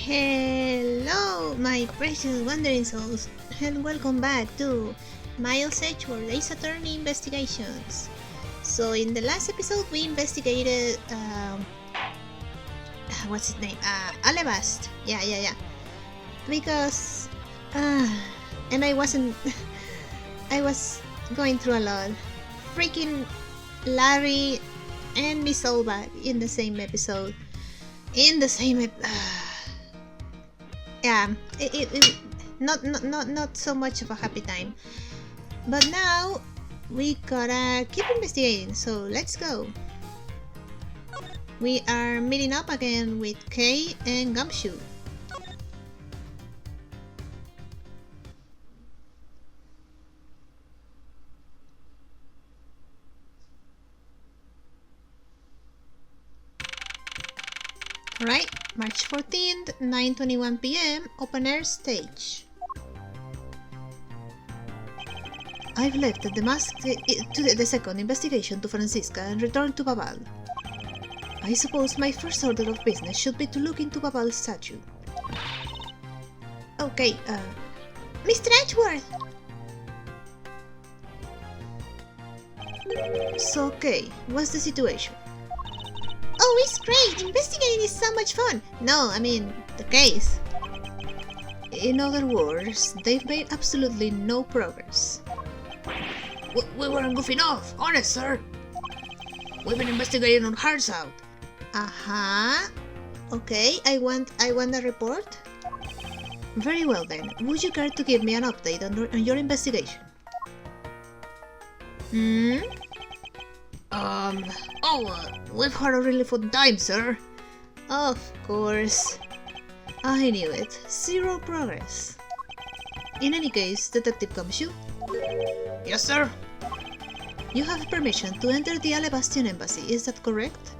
Hello, my precious wandering souls, and welcome back to Miles Edgeworth, AceAttorney Investigations. So, in the last episode, we investigated, what's his name? Alabast. Yeah. Because, and I wasn't, I was going through a lot. Freaking Larry and Miss Olbach in the same episode. Yeah, it not so much of a happy time. But now we gotta keep investigating, so let's go. We are meeting up again with Kay and Gumshoe. Alright, March 14th, 9:21 p.m, open air stage. I've left the mask to the second investigation to Francisca and returned to Babal. I suppose my first order of business should be to look into Babal's statue. Okay, Mr. Edgeworth! So, okay, what's the situation? Oh, it's great! Investigating is so much fun! No, I mean, the case. In other words, they've made absolutely no progress. We weren't goofing off, honest, sir. We've been investigating on Hearts Out. Okay, I want a report. Very well then, would you care to give me an update on your investigation? We've had a really fun time, sir. Of course. I knew it. Zero progress. In any case, Detective Gumshoe? Yes, sir. You have permission to enter the Alabastian embassy, is that correct?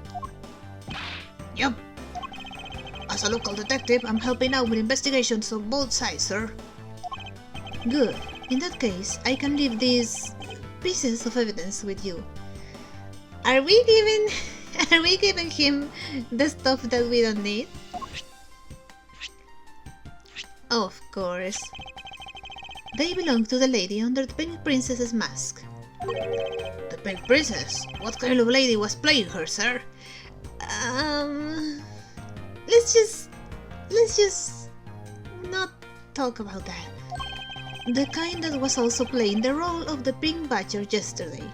Yep. As a local detective, I'm helping out with investigations on both sides, sir. Good. In that case, I can leave these pieces of evidence with you. Are we giving him the stuff that we don't need? Of course. They belong to the lady under the Pink Princess's mask. The Pink Princess? What kind of lady was playing her, sir? Let's just not talk about that. The kind that was also playing the role of the Pink Badger yesterday.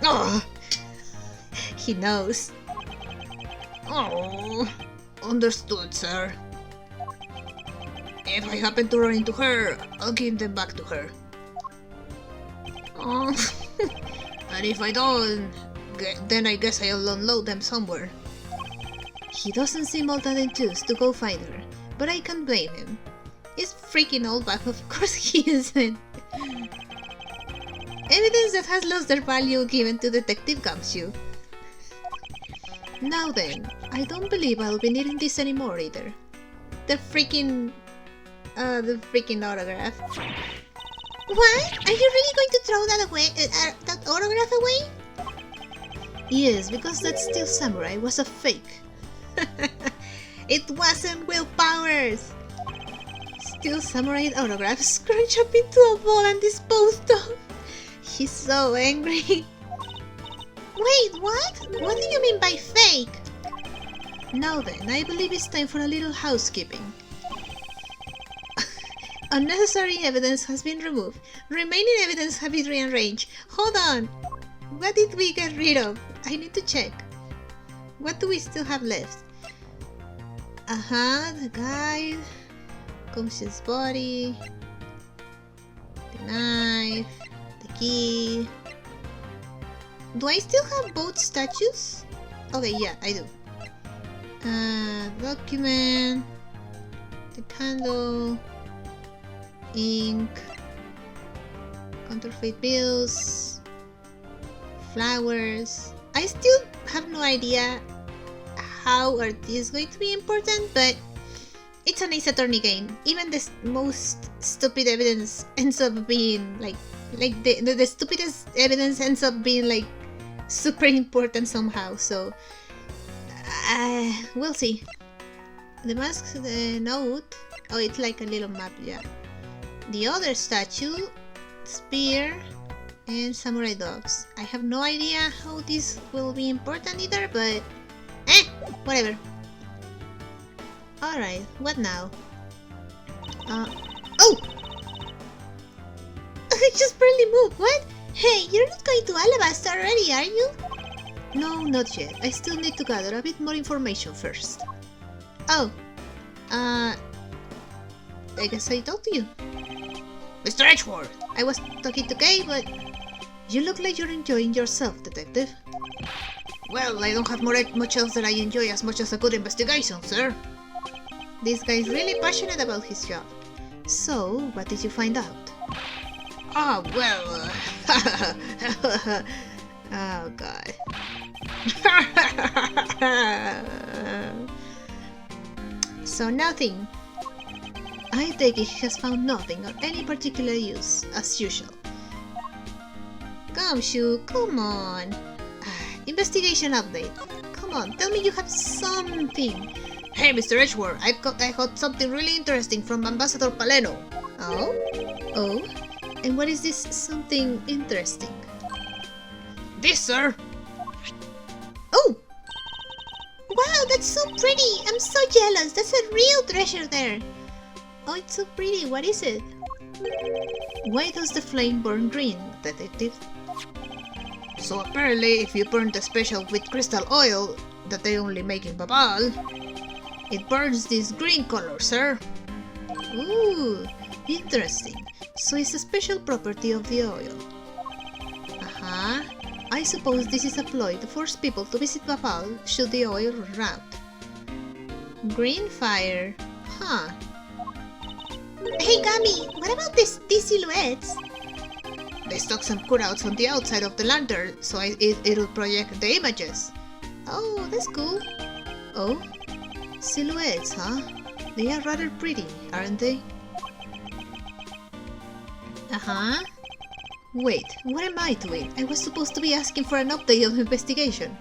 Oh, he knows. oh, understood, sir. If I happen to run into her, I'll give them back to her. Oh, And if I don't, then I guess I'll unload them somewhere. he doesn't seem all that enthused to go find her, but I can't blame him. He's freaking old back, of course he isn't. Evidence that has lost their value given to Detective Gumshoe. Now then, I don't believe I'll be needing this anymore either. The freaking autograph. What? Are you really going to throw that away? That autograph away? Yes, because that Steel Samurai was a fake. It wasn't Will Powers. Steel Samurai autograph scrunched up into a ball and disposed of. He's so angry. Wait, what? What do you mean by fake? Now then, I believe it's time for a little housekeeping. Unnecessary evidence has been removed. Remaining evidence has been rearranged. Hold on. What did we get rid of? I need to check. What do we still have left? The guide. Gumshoe's body. The knife. The key. Do I still have both statues? Okay, yeah, I do. Document. The candle. Ink, counterfeit bills, flowers. I still have no idea how are these going to be important, but it's an AceAttorney game. Even the most stupid evidence ends up being like the stupidest evidence ends up being like super important somehow. So we'll see. The mask, the note. Oh, it's like a little map, yeah. The other statue, spear, and samurai dogs. I have no idea how this will be important either, but whatever. Alright, what now? Oh! I just barely moved, what? Hey, you're not going to Alabasta already, are you? No, not yet. I still need to gather a bit more information first. Oh. I guess I talked to you. Mr. Edgeworth! I was talking to Kay, but... You look like you're enjoying yourself, detective. Well, I don't have much else that I enjoy as much as a good investigation, sir. This guy's really passionate about his job. So, what did you find out? Ah, well... Oh, God. So, nothing. I take it he has found nothing of any particular use, as usual. Gumshoe, come on. Investigation update. Come on, tell me you have something. Hey, Mr. Edgeworth, I got something really interesting from Ambassador Paleno. Oh? Oh? And what is this something interesting? This, sir! Oh! Wow, that's so pretty! I'm so jealous! That's a real treasure there! Oh, it's so pretty. What is it? Why does the flame burn green, detective? So apparently, if you burn the special with crystal oil that they only make in Babal, it burns this green color, sir. Ooh, interesting. So it's a special property of the oil. Uh-huh. I suppose this is a ploy to force people to visit Babal should the oil run out. Green fire. Huh. Hey Gummy, what about these silhouettes? They stuck some cutouts on the outside of the lantern, so it'll project the images. Oh, that's cool. Oh, silhouettes, huh? They are rather pretty, aren't they? Uh-huh. Wait, what am I doing? I was supposed to be asking for an update of the investigation.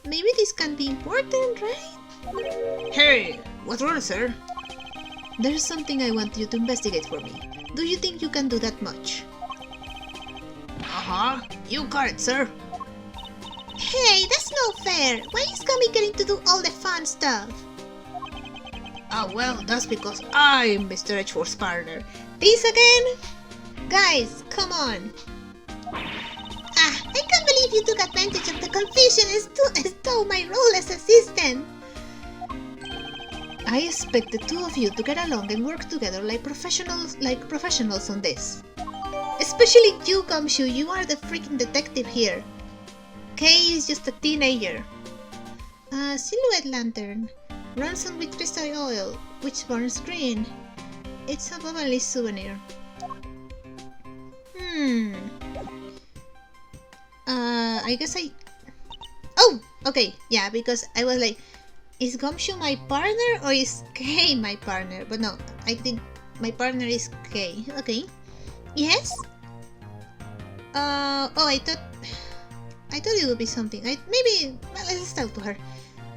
Maybe this can be important, right? Hey, what's wrong, sir? There's something I want you to investigate for me. Do you think you can do that much? Uh-huh, you got it, sir. Hey, that's no fair! Why is Gummy getting to do all the fun stuff? Ah, well, that's because I'm Mr. Edgeworth's partner. This again? Guys, come on! I can't believe you took advantage of the confusion and stole my role as assistant! I expect the two of you to get along and work together like professionals on this. Especially you, Gumshoe, you are the freaking detective here. Kay is just a teenager. Silhouette lantern. Runs on with crystal oil, which burns green. It's a Babalis souvenir. I guess Oh! Okay, yeah, because I was like, is Gumshoe my partner or is Kay my partner? But no, I think my partner is Kay. Okay. Yes? Oh, I thought it would be something. Maybe let's talk to her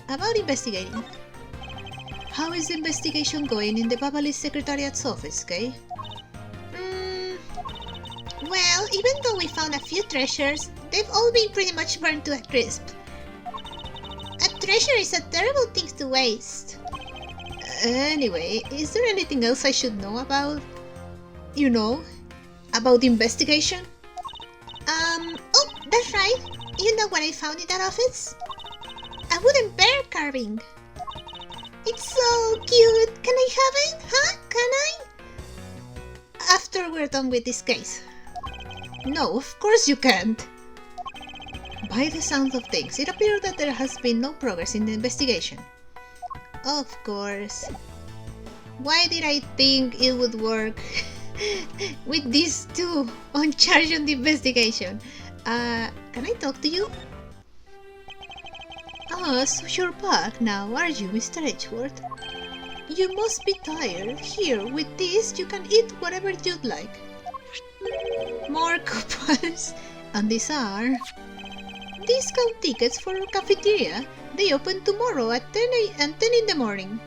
about investigating. How is the investigation going in the Babalis Secretariat's office, Kay? Well, even though we found a few treasures, they've all been pretty much burned to a crisp. A treasure is a terrible thing to waste. Anyway, is there anything else I should know about? You know, about the investigation? Oh, that's right. You know what I found in that office? A wooden bear carving. It's so cute. Can I have it? Huh? Can I? After we're done with this case. No, of course you can't. By the sound of things, it appears that there has been no progress in the investigation. Of course. Why did I think it would work with these two on charge on the investigation? Can I talk to you? Ah, so you're back now, are you, Mr. Edgeworth? You must be tired. Here, with this, you can eat whatever you'd like. More coupons. And these are... discount tickets for cafeteria. They open tomorrow at 10 in the morning.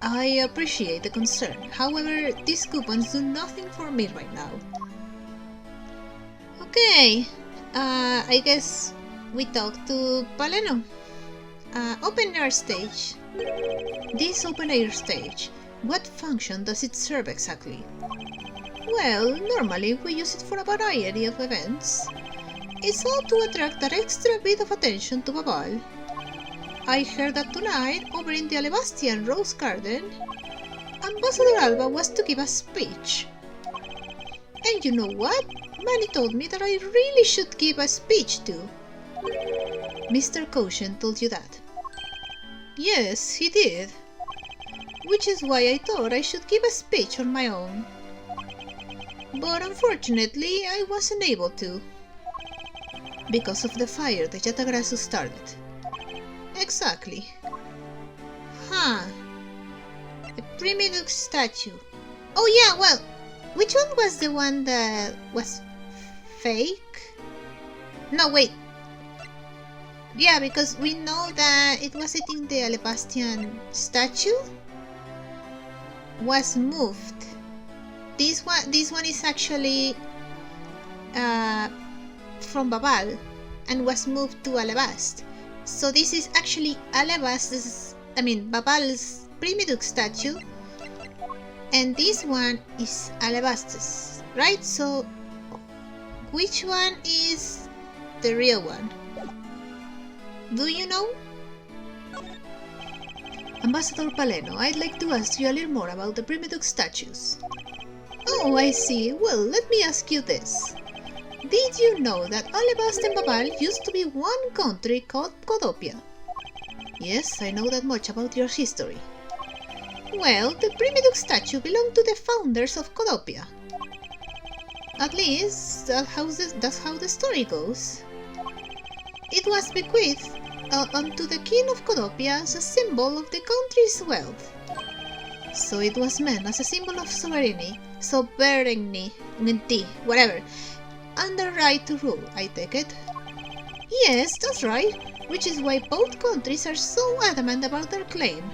I appreciate the concern. However, these coupons do nothing for me right now. Okay, I guess we talk to Paleno. Open air stage. This open air stage, what function does it serve exactly? Well, normally we use it for a variety of events. It's all to attract that extra bit of attention to Babal. I heard that tonight, over in the Alabastian Rose Garden, Ambassador Alba was to give a speech. And you know what? Manny told me that I really should give a speech too. Mr. Caution told you that? Yes, he did. Which is why I thought I should give a speech on my own. But unfortunately, I wasn't able to. Because of the fire the Yatagrasu started. Exactly. Huh. The Primidux statue. Oh yeah, well, which one was the one that was fake? No, wait. Yeah, because we know that it was sitting the Alabastian statue was moved. This one is actually from Babal and was moved to Alabast. So this is actually Babal's Primidux statue, and this one is Alabastus, right? So which one is the real one? Do you know? Ambassador Paleno, I'd like to ask you a little more about the Primidux statues. Oh, I see. Well, let me ask you this. Did you know that Alabast and Babal used to be one country called Codopia? Yes, I know that much about your history. Well, the Primidux statue belonged to the founders of Codopia. At least, that's how the story goes. It was bequeathed unto the king of Codopia as a symbol of the country's wealth. So it was meant as a symbol of sovereignty, whatever, and the right to rule, I take it. Yes, that's right, which is why both countries are so adamant about their claim.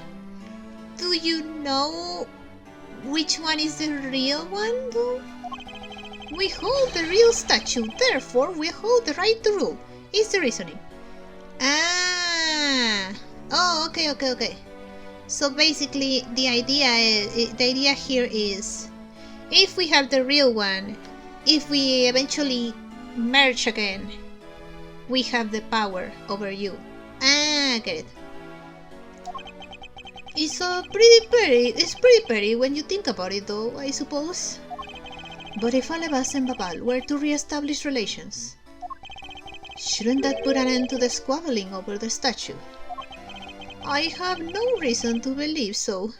Do you know which one is the real one, though? We hold the real statue, therefore we hold the right to rule, is the reasoning. Ah! Oh, okay. So basically, the idea here is, if we have the real one, if we eventually merge again, we have the power over you. Ah, get it. It's pretty petty when you think about it, though, I suppose. But if Alabas and Babal were to re-establish relations, shouldn't that put an end to the squabbling over the statue? I have no reason to believe so.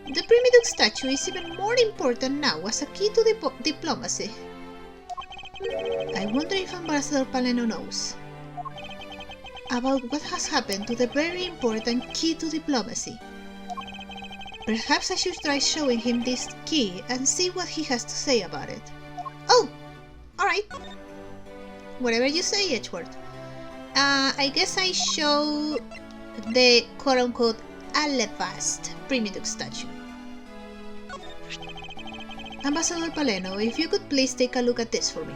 The Primidux statue is even more important now as a key to diplomacy. I wonder if Ambassador Paleno knows about what has happened to the very important key to diplomacy. Perhaps I should try showing him this key and see what he has to say about it. Oh! Alright. Whatever you say, Edgeworth. I guess I show the quote-unquote Alabast Primidux statue. Ambassador Paleno, if you could please take a look at this for me.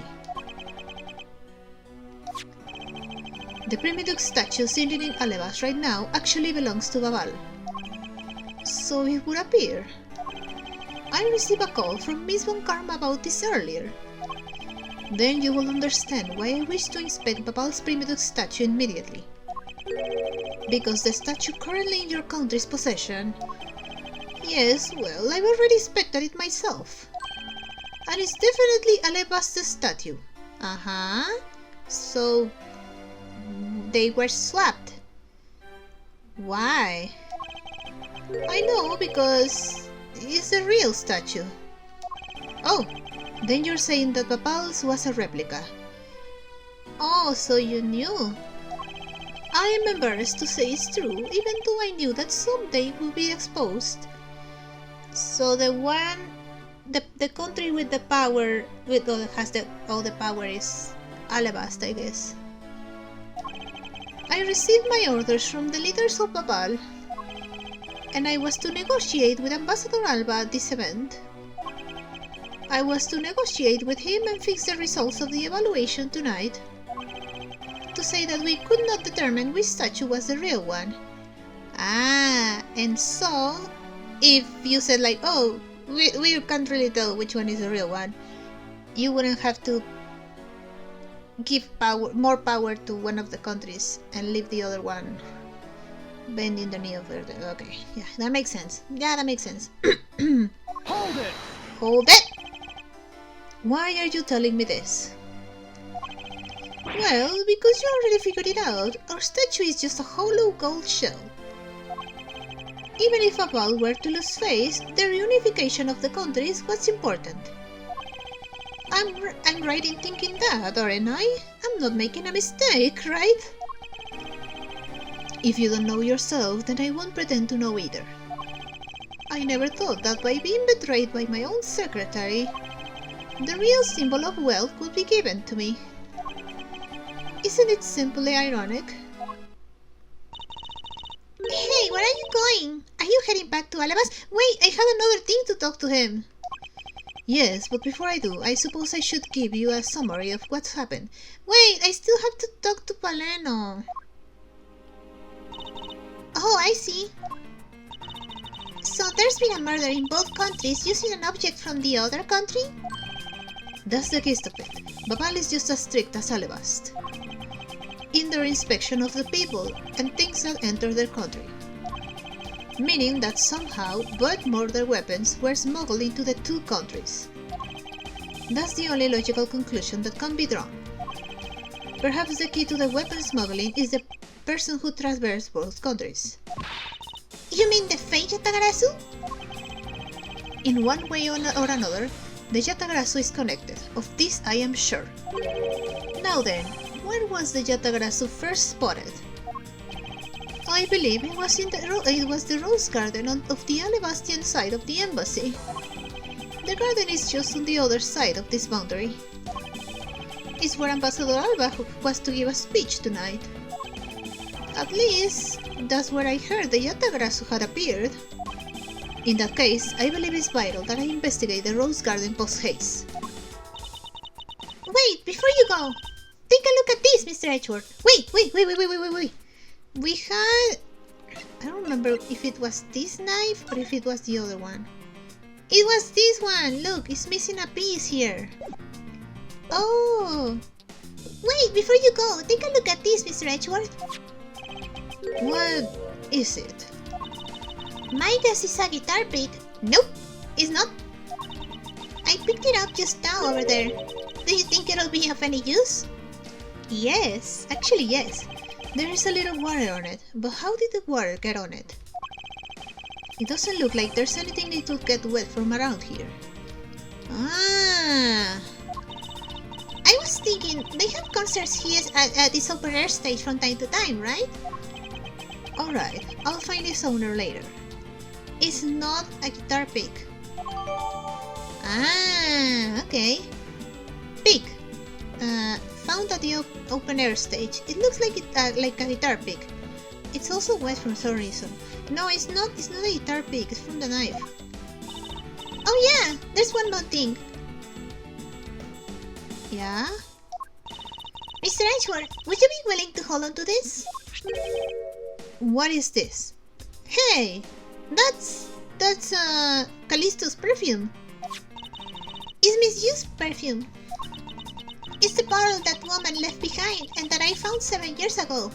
The Primidux statue sitting in Alabast right now actually belongs to Babal. So it would appear. I received a call from Miss Von Karma about this earlier. Then you will understand why I wish to inspect Babal's Primidux statue immediately. Because the statue currently in your country's possession... Yes, well, I've already inspected it myself. And it's definitely Alabast's statue. So... they were swapped. Why? I know, because it's a real statue. Oh, then you're saying that Babal's was a replica. Oh, so you knew. I am embarrassed to say it's true, even though I knew that someday it would be exposed. So the country with the power, all the power is Alabast, I guess. I I received my orders from the leaders of Babal, and I was to negotiate with Ambassador Alba at this event. I was to negotiate with him and fix the results of the evaluation tonight. To say that we could not determine which statue was the real one. Ah, and so, if you said like, oh, we can't really tell which one is the real one, you wouldn't have to give more power to one of the countries and leave the other one bending the knee over the... Okay, yeah, that makes sense. Yeah, that makes sense. Hold it! Hold it! Why are you telling me this? Well, because you already figured it out, our statue is just a hollow gold shell. Even if Abal were to lose face, the reunification of the country is what's important. I'm right in thinking that, aren't I? I'm not making a mistake, right? If you don't know yourself, then I won't pretend to know either. I never thought that by being betrayed by my own secretary, the real symbol of wealth would be given to me. Isn't it simply ironic? Hey, where are you going? Are you heading back to Alabas? Wait, I have another thing to talk to him. Yes, but before I do, I suppose I should give you a summary of what's happened. Wait, I still have to talk to Paleno. Oh, I see. So there's been a murder in both countries using an object from the other country? That's the gist of it. Babal is just as strict as Alabast in their inspection of the people and things that enter their country. Meaning that somehow both murder weapons were smuggled into the two countries. That's the only logical conclusion that can be drawn. Perhaps the key to the weapon smuggling is the person who traversed both countries. You mean the fake Yatagarasu? In one way or another, the Yatagarasu is connected. Of this I am sure. Now then, where was the Yatagarasu first spotted? I believe it was the rose garden of the Alabastian side of the embassy. The garden is just on the other side of this boundary. It's where Ambassador Alba was to give a speech tonight. At least, that's where I heard the Yatagarasu had appeared. In that case, I believe it's vital that I investigate the rose garden post-haste. Wait, before you go, take a look at this, Mr. Edgeworth. Wait. We had... I don't remember if it was this knife or if it was the other one. It was this one! Look, it's missing a piece here. Oh! Wait, before you go, take a look at this, Mr. Edgeworth. What is it? My guess is a guitar pick. Nope, it's not. I picked it up just now over there. Do you think it'll be of any use? Yes, actually yes. There is a little water on it, but how did the water get on it? It doesn't look like there's anything that would get wet from around here. Ah! I was thinking, they have concerts here at this open air stage from time to time, right? Alright, I'll find its owner later. It's not a guitar pick. Ah, okay. Pick. Found at the open air stage. It looks like like a guitar pick. It's also wet for some reason. No, it's not a guitar pick. It's from the knife. Oh yeah, there's one more thing. Yeah? Mr. Edgeworth, would you be willing to hold on to this? What is this? Hey, that's Callisto's perfume. It's misused perfume. It's the bottle that woman left behind and that I found 7 years ago.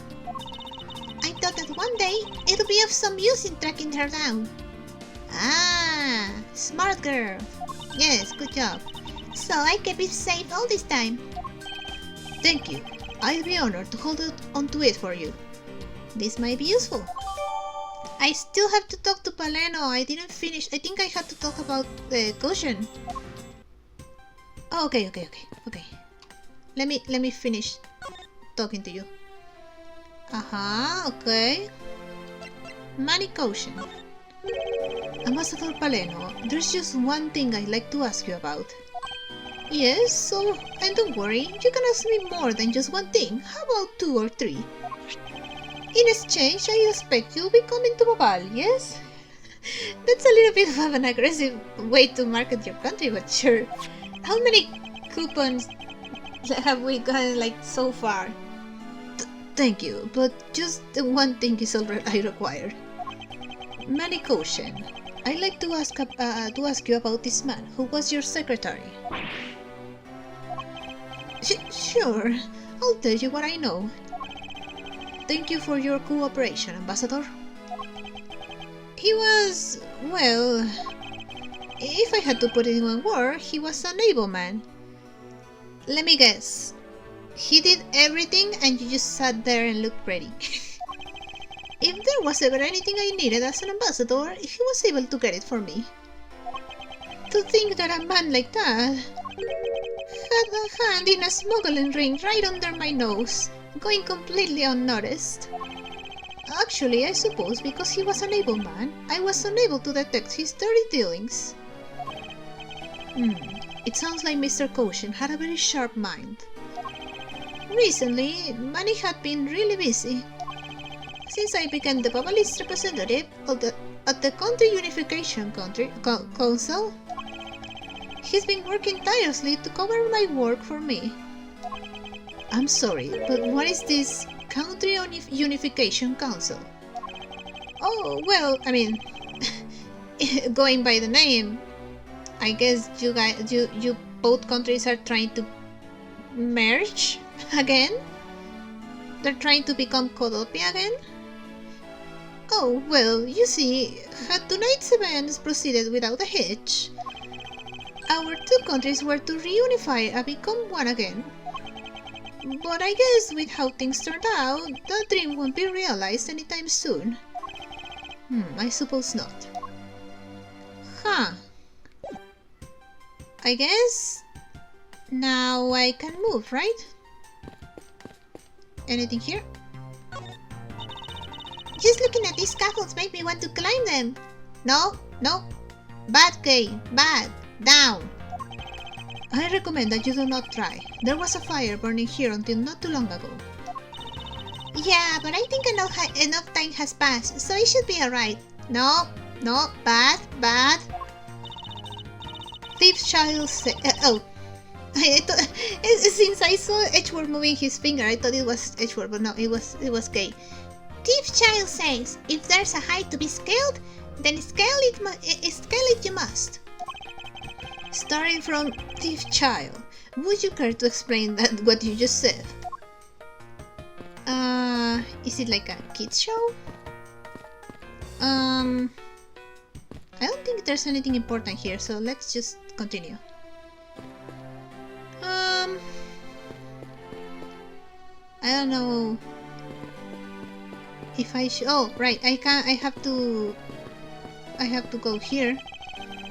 I thought that one day it'll be of some use in tracking her down. Ah, smart girl. Yes, good job. So I kept it safe all this time. Thank you. I'd be honored to hold onto it for you. This might be useful. I still have to talk to Paleno. I didn't finish. I think I had to talk about the cushion. Oh, okay. Let me finish talking to you. Okay. Money cushion. Ambassador Paleno, there's just one thing I'd like to ask you about. Yes, so, and don't worry, you can ask me more than just one thing. How about 2 or 3? In exchange, I expect you'll be coming to Babal, yes? That's a little bit of an aggressive way to market your country, but sure. How many coupons have we gotten, like, so far? Thank you, but just the one thing is all I require. Money caution. I'd like to ask you about this man. Who was your secretary? Sure. I'll tell you what I know. Thank you for your cooperation, Ambassador. He was, well, if I had to put it in one word, he was an able man. Let me guess. He did everything and you just sat there and looked pretty. If there was ever anything I needed as an ambassador, he was able to get it for me. To think that a man like that had a hand in a smuggling ring right under my nose, going completely unnoticed. Actually, I suppose because he was an able man, I was unable to detect his dirty dealings. It sounds like Mr. Caution had a very sharp mind. Recently, Manny had been really busy. Since I became the Babalist representative at the Country Unification Council, he's been working tirelessly to cover my work for me. I'm sorry, but what is this Country Unification Council? Oh, well, I mean, going by the name, I guess you both countries are trying to merge again? They're trying to become Codopia again? Oh, well, you see, had tonight's events proceeded without a hitch, our two countries were to reunify and become one again. But I guess with how things turned out, that dream won't be realized anytime soon. I suppose not. Huh. I guess now I can move, right? Anything here? Just looking at these scaffolds made me want to climb them. No. Bad game. Bad. Down. I recommend that you do not try. There was a fire burning here until not too long ago. Yeah, but I think enough time has passed, so it should be alright. No, bad. Thief child said, since I saw Edgeworth moving his finger, I thought it was Edgeworth, but no, it was gay. Thief child says, if there's a height to be scaled, then scale it you must. Starting from Thief Child, would you care to explain what you just said? Is it like a kids show? I don't think there's anything important here, so let's just continue. I don't know if I should. Oh, right. I have to go here.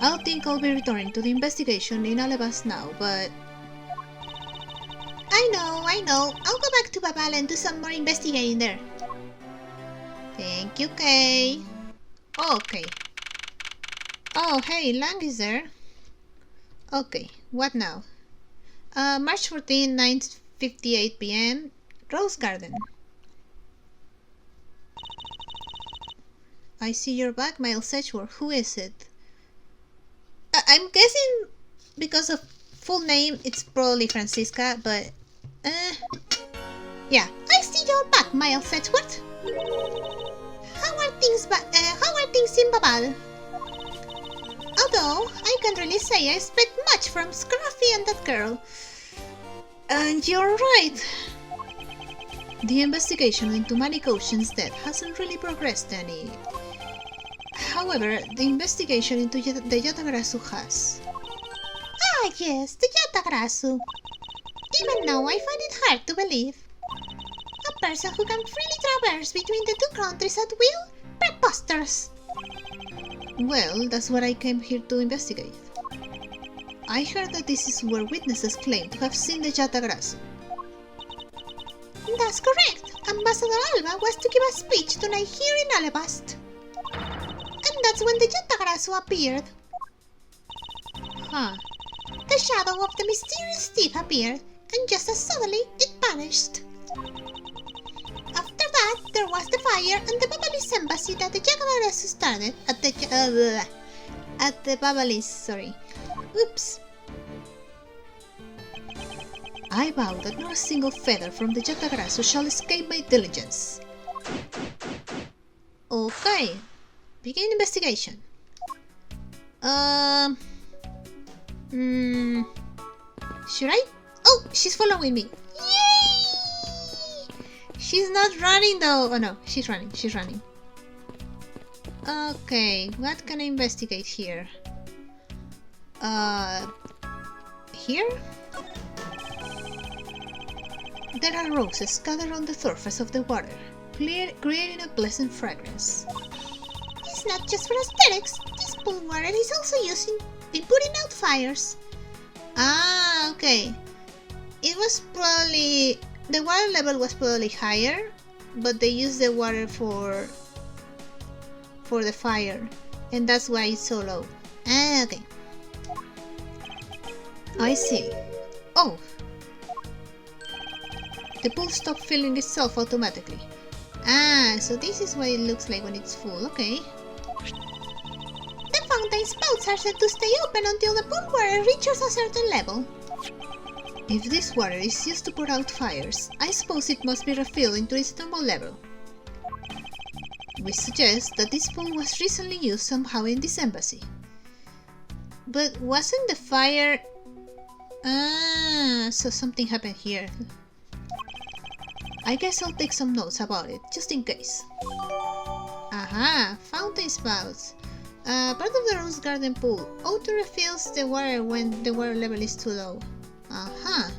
I think I'll be returning to the investigation in Alabas now, but... I know. I'll go back to Babal and do some more investigating there. Thank you, Kay. Okay. Oh, hey, Lang is there. Okay, what now? March 14, 9:58 p.m. Rose Garden. I see you're back, Miles Edgeworth. Who is it? I'm guessing because of full name, it's probably Francisca, but yeah. I see you're back, Miles Edgeworth. How are things in Babal? Although I can't really say I expect much from Scruffy and that girl. And you're right. The investigation into Manny Caution's death hasn't really progressed any. However, the investigation into the Yatagrasu has. Ah yes, the Yatagrasu. Even now I find it hard to believe. A person who can freely traverse between the two countries at will? Preposterous! Well, that's what I came here to investigate. I heard that this is where witnesses claim to have seen the Yatagrasu. That's correct. Ambassador Alba was to give a speech tonight here in Alabast. And that's when the Yatagrasu appeared. Huh. The shadow of the mysterious thief appeared, and just as suddenly it vanished. After that, there was the fire on the Babalis embassy that the Jaguars started at the Babalis, sorry. Oops. I vow that not a single feather from the Jatagarasu shall escape my diligence. Okay. Begin investigation. Should I? Oh, she's following me. Yay! She's not running though. Oh no, she's running. She's running. Okay, what can I investigate here? Here? There are roses scattered on the surface of the water, creating a pleasant fragrance. It's not just for aesthetics. This pool water is also used in putting out fires. Ah, okay. It was probably... the water level was probably higher, but they used the water for the fire, and that's why it's so low. Ah, okay. I see. Oh! The pool stopped filling itself automatically. Ah, so this is what it looks like when it's full, okay. The fountain spouts are said to stay open until the pool water reaches a certain level. If this water is used to put out fires, I suppose it must be refilled into its normal level. We suggest that this pool was recently used somehow in this embassy. But wasn't the fire... Ah, so something happened here. I guess I'll take some notes about it, just in case. Aha, fountain spouts. Part of the rose garden pool. Auto refills the water when the water level is too low. Aha.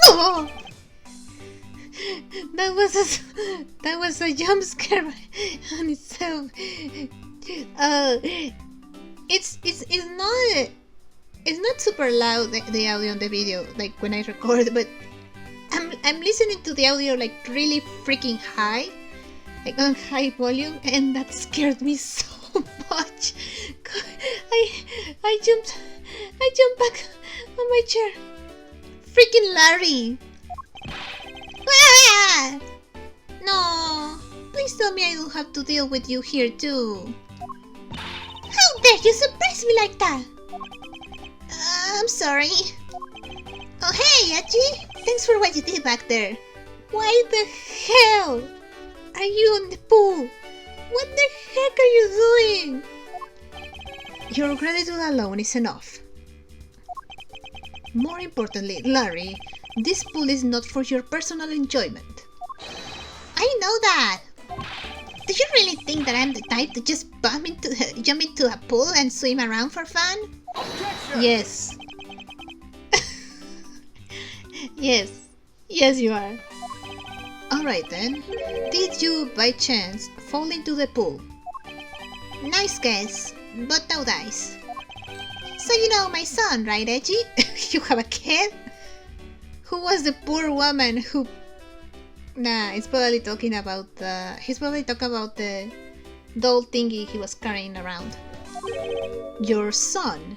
No! That was a jump scare on itself. It's not super loud, the audio on the video, like when I record, but I'm listening to the audio like really freaking high, like on high volume, and that scared me so much. I jumped back on my chair. Freaking Larry! Ah! No, please tell me I don't have to deal with you here too. How dare you surprise me like that? I'm sorry. Oh hey, Achi! Thanks for what you did back there. Why the hell are you in the pool? What the heck are you doing? Your gratitude alone is enough. More importantly, Larry, this pool is not for your personal enjoyment. I know that. Do you really think that I'm the type to just jump into a pool and swim around for fun? Objection! Yes. Yes, you are. Alright then. Did you, by chance, fall into the pool? Nice guess, but no dice. So you know my son, right, Edgy? You have a kid? Who was the poor woman who... Nah, he's probably talking about the... He's probably talking about the doll thingy he was carrying around. Your son?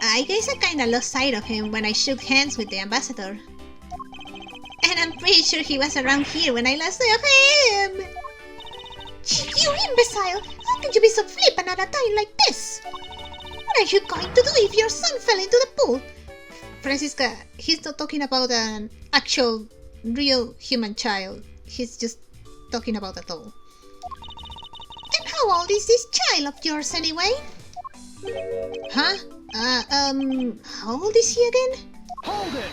I guess I kinda lost sight of him when I shook hands with the ambassador. And I'm pretty sure he was around here when I last saw him! You imbecile! How could you be so flippant at a time like this? What are you going to do if your son fell into the pool? Francisca, he's not talking about an actual, real human child. He's just talking about a doll. And how old is this child of yours anyway? Huh? How old is he again? Hold it!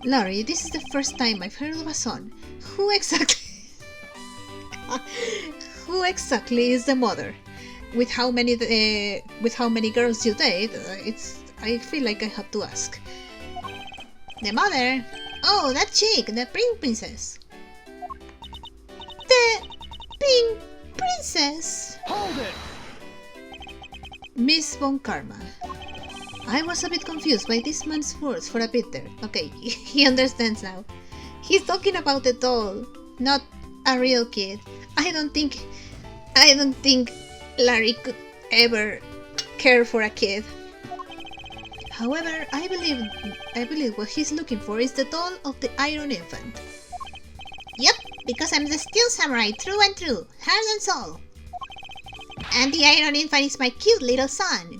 Larry, this is the first time I've heard of a son. Who exactly... Who exactly is the mother? With how many girls you date, I feel like I have to ask. The mother? Oh, that chick, the pink princess. The pink princess? Hold it! Miss Von Karma. I was a bit confused by this man's words for a bit there. Okay, he understands now. He's talking about a doll, not a real kid. I don't think Larry could ever care for a kid. However, I believe what he's looking for is the doll of the Iron Infant. Yep, because I'm the Steel Samurai through and through, heart and soul. And the Iron Infant is my cute little son.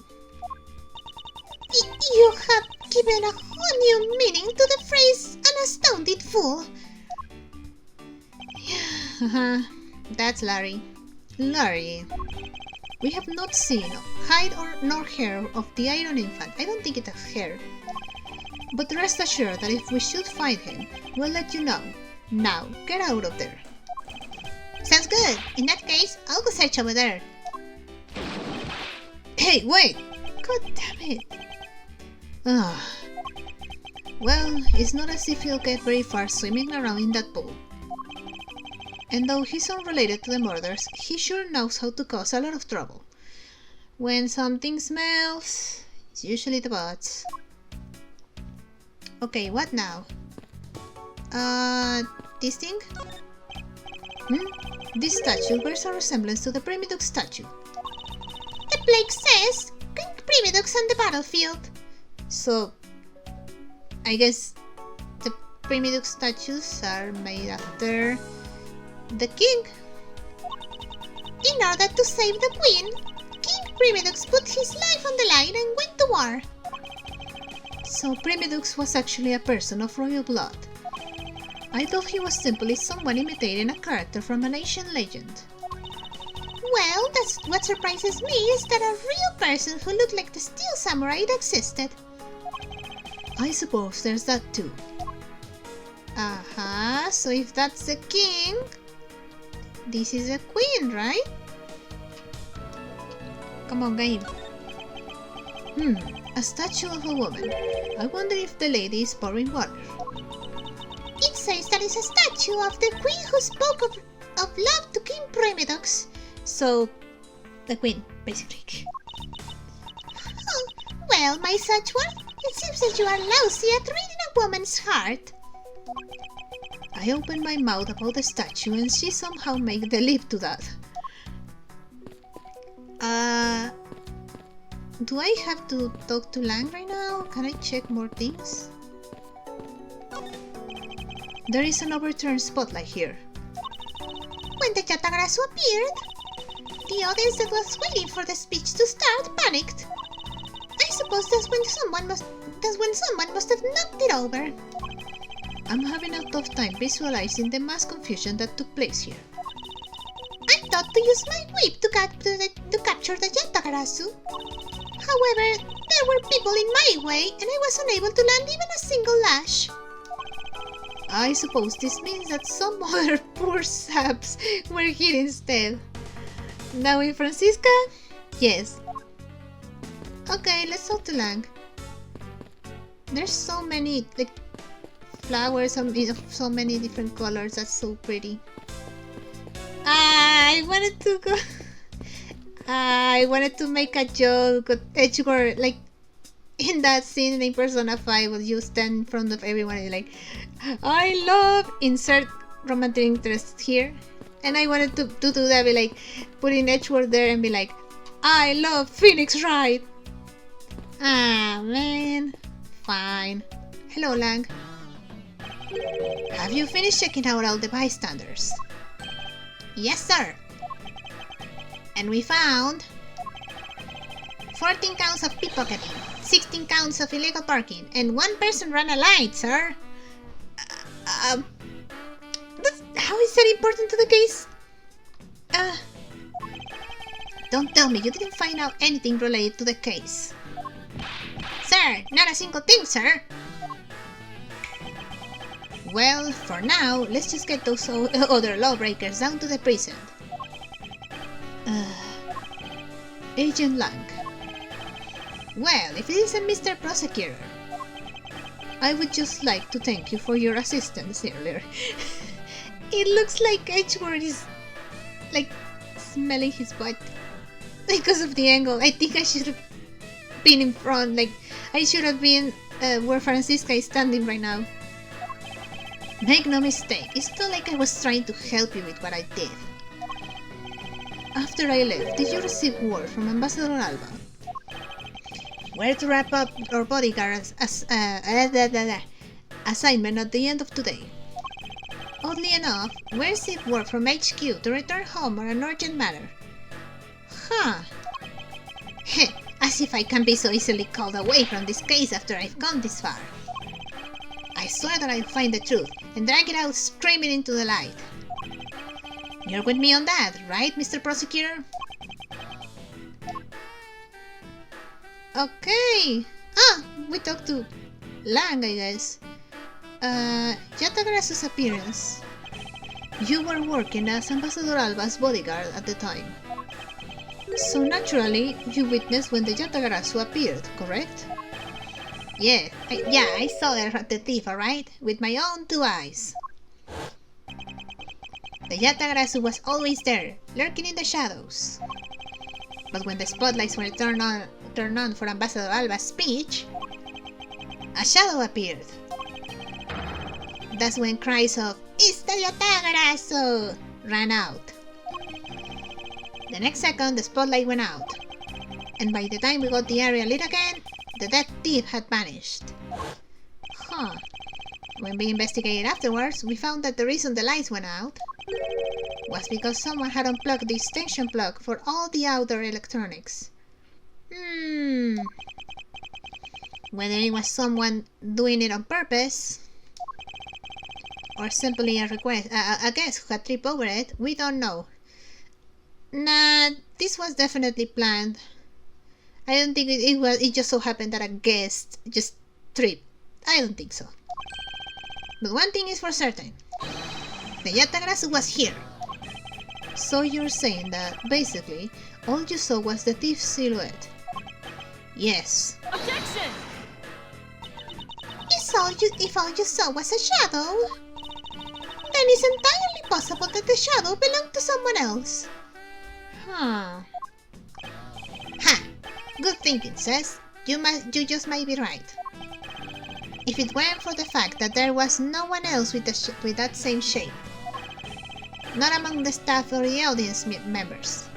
You have given a whole new meaning to the phrase an astounded fool. That's Larry. Larry. We have not seen hide nor hair of the Iron Infant. I don't think it has hair. But rest assured that if we should find him, we'll let you know. Now, get out of there. Sounds good. In that case, I'll go search over there. Hey, wait! God damn it! Well, it's not as if he'll get very far swimming around in that pool. And though he's unrelated to the murders, he sure knows how to cause a lot of trouble. When something smells, it's usually the butts. Okay, what now? This thing? This statue bears a resemblance to the Primidux statue. The plaque says, King Primidux on the battlefield. So, I guess the Primidux statues are made after the king. In order to save the queen, King Primidux put his life on the line and went to war. So Primidux was actually a person of royal blood. I thought he was simply someone imitating a character from an ancient legend. Well, that's what surprises me is that a real person who looked like the Steel Samurai existed. I suppose there's that too. So if that's the king, this is a queen, right? Come on, game. A statue of a woman. I wonder if the lady is pouring water. It says that it's a statue of the queen who spoke of love to King Primidux. So, the queen, basically. Oh, well, my Satchworth, it seems that you are lousy at reading a woman's heart. I opened my mouth about the statue and she somehow made the leap to that. Do I have to talk to Lang right now? Can I check more things? There is an overturned spotlight here. When the Yatagarasu appeared, the audience that was waiting for the speech to start panicked. I suppose that's when someone must have knocked it over. I'm having a tough time visualizing the mass confusion that took place here. I thought to use my whip to capture the Yatagarasu. However, there were people in my way and I was unable to land even a single lash. I suppose this means that some other poor saps were here instead. Now in Francisca? Yes. Okay, let's talk to Lang. There's so many flowers of so many different colors. That's so pretty. I wanted to make a joke with Edgeworth, like in that scene in Persona 5 when you stand in front of everyone and you're like, I love insert romantic interest here. And I wanted to do that, be like, put in Edgeworth there and be like, I love Phoenix Wright. Ah, man. Fine. Hello, Lang. Have you finished checking out all the bystanders? Yes, sir. And we found 14 counts of pickpocketing, 16 counts of illegal parking, and one person ran a light, sir. How is that important to the case? Don't tell me you didn't find out anything related to the case. Sir, not a single thing, sir. Well, for now, let's just get those other lawbreakers down to the prison. Agent Lang. Well, if it isn't Mr. Prosecutor, I would just like to thank you for your assistance earlier. It looks like Edgeworth is like smelling his butt because of the angle. I think I should have been in front, like I should have been where Francisca is standing right now. Make no mistake, it's not like I was trying to help you with what I did. After I left, did you receive word from Ambassador Alba? We're to wrap up our bodyguard assignment at the end of today. Oddly enough, we received word from HQ to return home on an urgent matter. Huh. Heh, as if I can be so easily called away from this case after I've gone this far. I swear that I'll find the truth and drag it out screaming into the light. You're with me on that, right, Mr. Prosecutor? Okay. We talked to Lang, I guess. Yatagrasu's appearance. You were working as Ambassador Alba's bodyguard at the time. So naturally, you witnessed when the Yatagrasu appeared, correct? Yeah, I saw the thief, alright? With my own 2 eyes. The Yatagrasu was always there, lurking in the shadows. But when the spotlights were turned on for Ambassador Alba's speech, a shadow appeared. That's when cries of "It's the Yatagrasu!" ran out. The next second, the spotlight went out, and by the time we got the area lit again, the dead thief had vanished. Huh. When we investigated afterwards, we found that the reason the lights went out was because someone had unplugged the extension plug for all the outdoor electronics. Whether it was someone doing it on purpose, or simply a guest who had tripped over it, we don't know. Nah, this was definitely planned. I don't think it just so happened that a guest just tripped. I don't think so. But one thing is for certain. The Yatagrasu was here. So you're saying that, basically, all you saw was the thief's silhouette? Yes. Objection! If all you saw was a shadow, then it's entirely possible that the shadow belonged to someone else. Huh. Ha! Good thinking, sis. You just might be right. If it weren't for the fact that there was no one else with that same shape. Not among the staff or the audience members.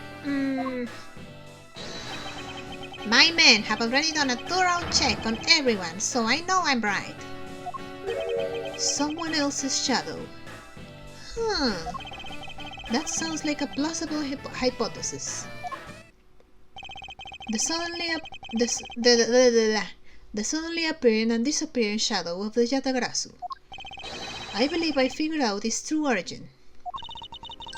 My men have already done a thorough check on everyone, so I know I'm right. Someone else's shadow. Huh. That sounds like a plausible hypothesis. The suddenly appearing and disappearing shadow of the Yatagrasu. I believe I figured out its true origin.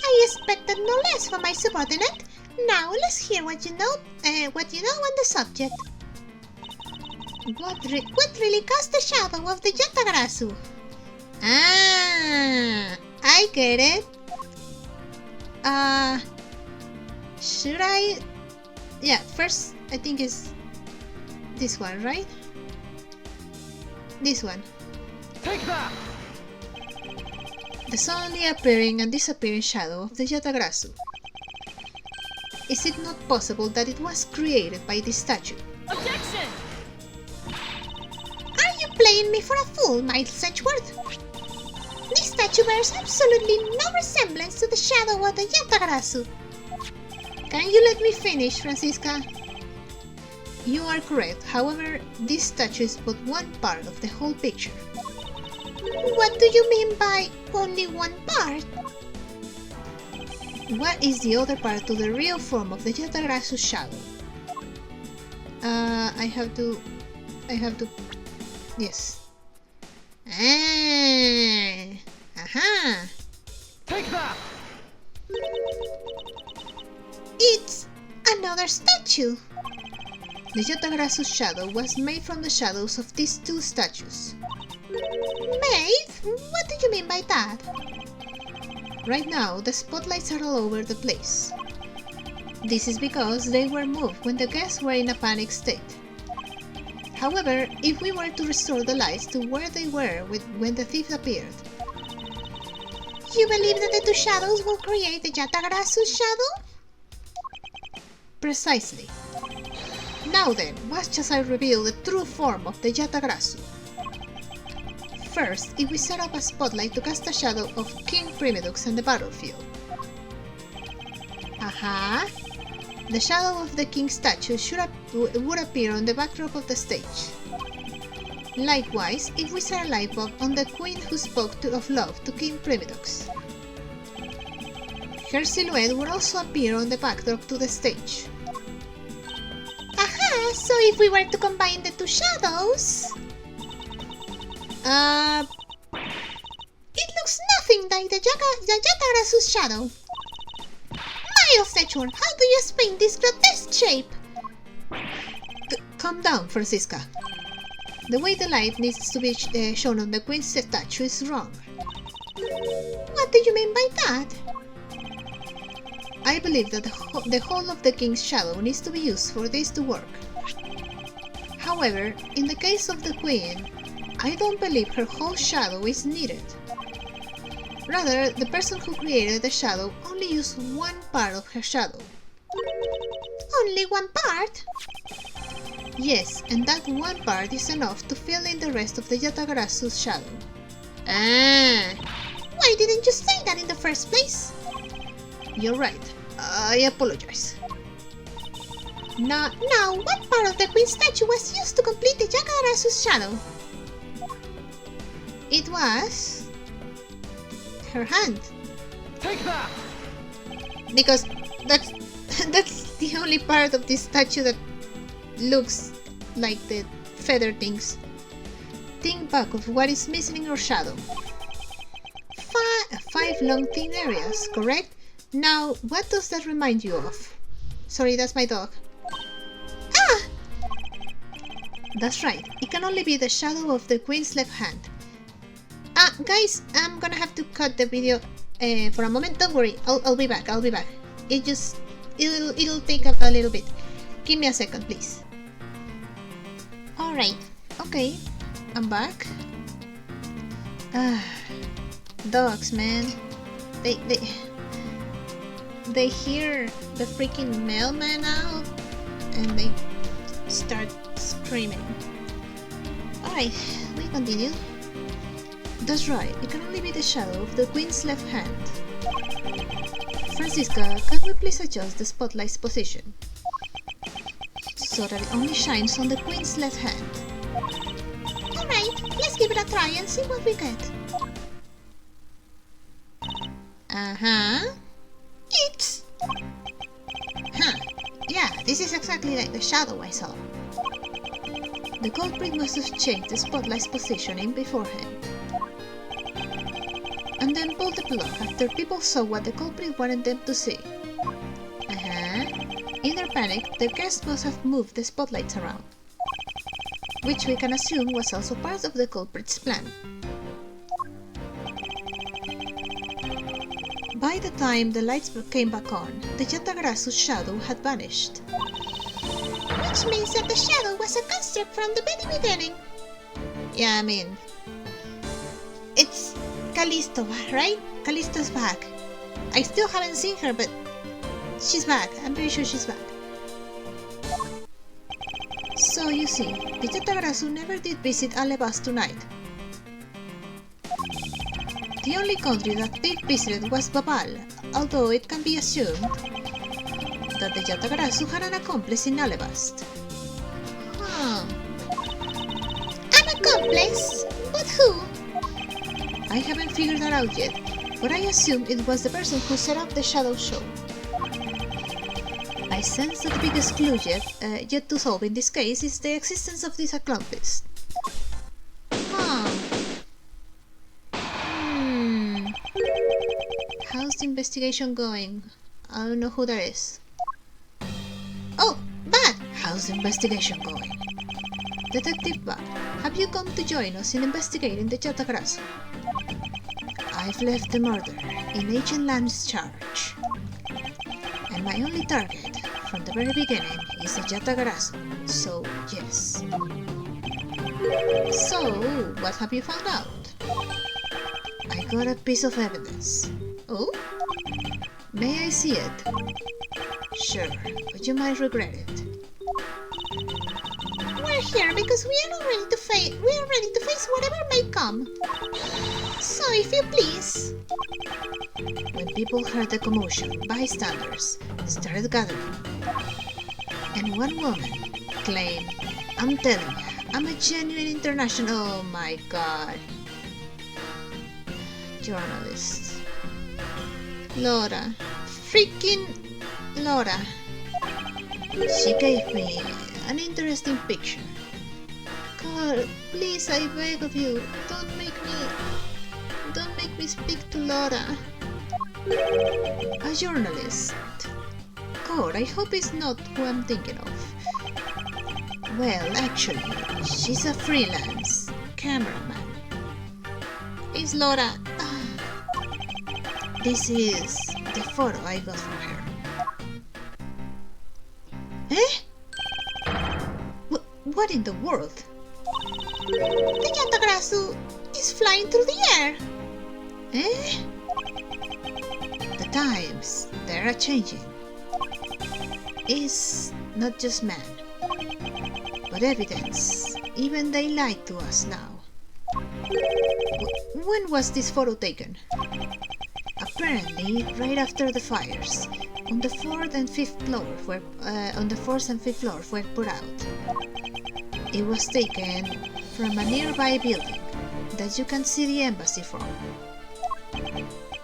I expected no less from my subordinate. Now let's hear what you know on the subject. What really caused the shadow of the Yatagrasu? I get it. Should I? Yeah, first I think is this one, right? This one. Take that! The suddenly appearing and disappearing shadow of the Yatagrasu. Is it not possible that it was created by this statue? Objection! Are you playing me for a fool, Miles Edgeworth? This statue bears absolutely no resemblance to the shadow of the Yatagrasu. Can you let me finish, Francisca? You are correct, however, this statue is but one part of the whole picture. What do you mean by only one part? What is the other part to the real form of the Yatagrasu's shadow? I have to... Yes. Aha! Take that! It's another statue! The Yatagrasu's shadow was made from the shadows of these 2 statues. Made? What do you mean by that? Right now, the spotlights are all over the place. This is because they were moved when the guests were in a panic state. However, if we were to restore the lights to where they were when the thief appeared... You believe that the 2 shadows will create the Yatagrasu's shadow? Precisely. Now then, watch as I reveal the true form of the Yatagrasu. First, if we set up a spotlight to cast a shadow of King Primidux on the battlefield. Aha! The shadow of the king statue should would appear on the backdrop of the stage. Likewise, if we set a light bulb on the queen who spoke of love to King Primitox, her silhouette would also appear on the backdrop to the stage. Aha! So if we were to combine the two shadows... It looks nothing like the Yatagarasu's shadow. Miles Edgeworth, how do you explain this grotesque shape? Calm down, Francisca. The way the light needs to be shown on the queen's statue is wrong. What do you mean by that? I believe that the whole of the king's shadow needs to be used for this to work. However, in the case of the queen, I don't believe her whole shadow is needed. Rather, the person who created the shadow only used one part of her shadow. Only one part? Yes, and that one part is enough to fill in the rest of the Yatagarasu's shadow. Ah! Why didn't you say that in the first place? You're right. I apologize. Now, what part of the queen's statue was used to complete the Yatagarasu's shadow? It was... her hand. Take that! Because that's the only part of this statue that looks like the feather things. Think back of what is missing in your shadow. Five long thin areas, correct? Now, what does that remind you of? Sorry, that's my dog. Ah! That's right. It can only be the shadow of the queen's left hand. Guys, I'm gonna have to cut the video for a moment. Don't worry, I'll be back. It'll take a little bit. Give me a second, please. Alright. Okay, I'm back. Dogs, man. They hear the freaking mailman out and they start screaming. Alright, we continue. That's right, it can only be the shadow of the queen's left hand. Francisca, can we please adjust the spotlight's position so that it only shines on the queen's left hand? Alright, let's give it a try and see what we get. It's... Yeah, this is exactly like the shadow I saw. The culprit must have changed the spotlight's positioning beforehand, and then pulled the plug after people saw what the culprit wanted them to see. In their panic, the guests must have moved the spotlights around, which we can assume was also part of the culprit's plan. By the time the lights came back on, the Yatagarasu's shadow had vanished. Which means that the shadow was a construct from the very beginning. Yeah, I mean... it's Callisto, right? Callisto's back. I still haven't seen her, but she's back. I'm pretty sure she's back. So you see, the Yatagarasu never did visit Alebas tonight. The only country that did visit was Babal, although it can be assumed that the Yatagarasu had an accomplice in Alebast. An accomplice? But who? I haven't figured that out yet, but I assume it was the person who set up the shadow show. I sense that the biggest clue yet to solve in this case is the existence of this accomplice. How's the investigation going? I don't know who that is. Oh, Bat! How's the investigation going? Detective Bat, have you come to join us in investigating the Yatagarasu? I've left the murder in Agent Land's charge, and my only target from the very beginning is the Yatagarasu, so yes. So, what have you found out? I got a piece of evidence. Oh? May I see it? Sure, but you might regret it. We're here because we are ready to face whatever may come. So if you please. When people heard the commotion, bystanders started gathering, and one woman, claim. I'm telling you, I'm a genuine international. Oh my god. Journalist. Laura. Freaking Laura. She gave me an interesting picture. God, please, I beg of you, don't make me speak to Laura. A journalist. God, I hope it's not who I'm thinking of. Well, actually, she's a freelance cameraman. It's Laura. This is the photo I got from her. Eh? What in the world? The Yatagarasu is flying through the air. Eh? The times, they are changing. It's not just man, but evidence. Even they lied to us now. When was this photo taken? Apparently, right after the fires, on the fourth and fifth floors were put out. It was taken from a nearby building that you can see the embassy from.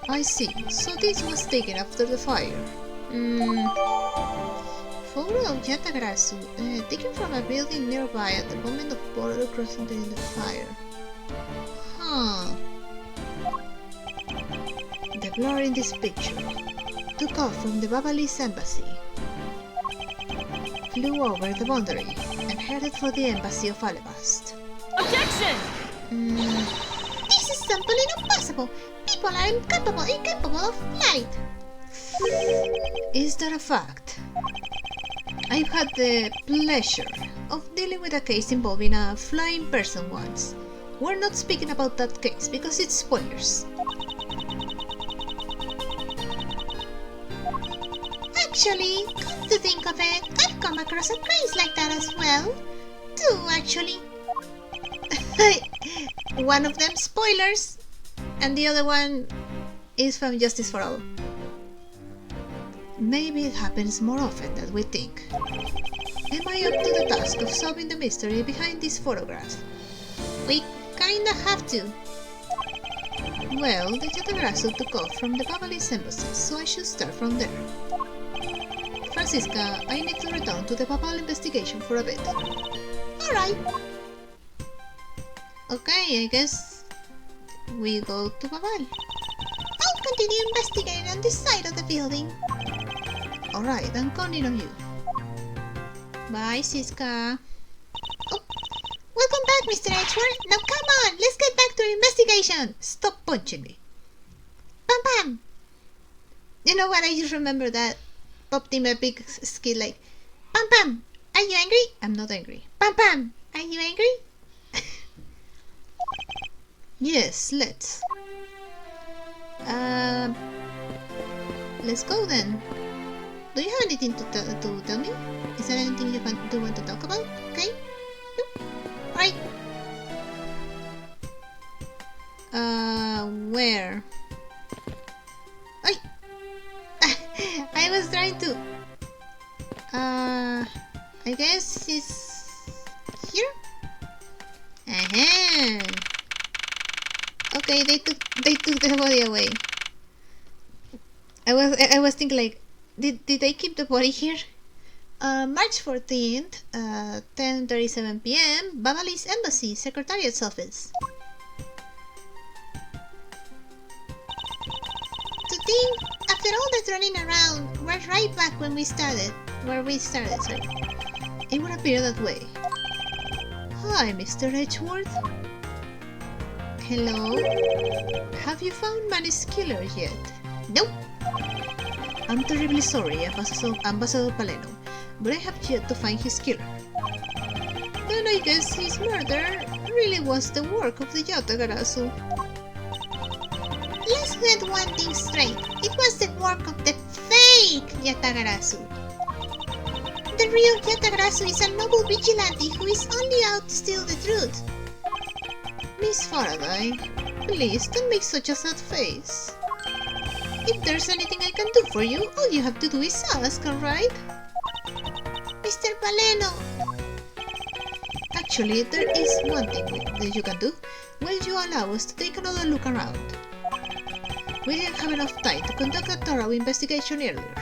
I see. So this was taken after the fire. Photo of Yatagarasu, taken from a building nearby at the moment of border crossing during the fire. Huh. The blur in this picture took off from the Babalis embassy, flew over the boundary, and headed for the embassy of Alabast. Objection! This is simply not possible. People are incapable of flight. Is that a fact? I've had the pleasure of dealing with a case involving a flying person once. We're not speaking about that case because it's spoilers. Actually, come to think of it, I've come across a case like that as well. Two, actually. One of them spoilers, and the other one is from Justice for All. Maybe it happens more often than we think. Am I up to the task of solving the mystery behind this photograph? We kinda have to. Well, the Yatagarasu took off from the Babalis embassy, so I should start from there. Francisca, I need to return to the Babal investigation for a bit. Alright. Okay, I guess we go to Babal. I'll continue investigating on this side of the building. Alright, I'm counting on you. Bye, Siska. Oh, welcome back, Mr. Edgeworth. Now come on, let's get back to our investigation. Stop punching me. Bam bam. You know what, I just remember that popped in my big skill like, Bam bam. Are you angry? I'm not angry. Bam bam. Are you angry? Yes, let's. Let's go then. Do you have anything to tell me? Is there anything you want to talk about? Okay. Alright. Where? I was trying to. I guess it's here. Okay, they took the body away. I was thinking like, did they keep the body here? March 14th, 10:37 p.m. Babalis Embassy, Secretariat's Office. To think, after all that running around, we're right back when we started. Sorry. It would appear that way. Hi, Mr. Edgeworth. Hello? Have you found Manny's killer yet? Nope. I'm terribly sorry, Ambassador Paleno, but I have yet to find his killer. Then I guess his murder really was the work of the Yatagarasu. Let's get one thing straight. It was the work of the fake Yatagarasu. The real Yatagarasu is a noble vigilante who is only out to steal the truth. Miss Faraday, please don't make such a sad face. If there's anything I can do for you, all you have to do is ask, alright? Mr. Paleno, Actually, there is one thing that you can do. Will you allow us to take another look around? We didn't have enough time to conduct a thorough investigation earlier.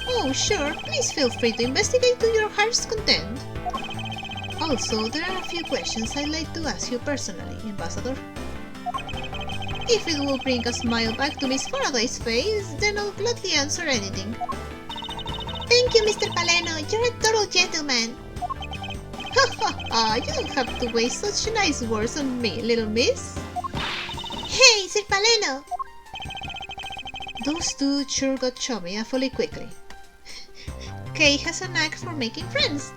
Oh, sure, please feel free to investigate to your heart's content. Also, there are a few questions I'd like to ask you personally, Ambassador. If it will bring a smile back to Miss Faraday's face, then I'll gladly answer anything. Thank you, Mr. Paleno. You're a total gentleman. Ha ha ha! You don't have to waste such nice words on me, little miss. Hey, Sir Paleno! Those two sure got chummy awfully quickly. Kay has a knack for making friends.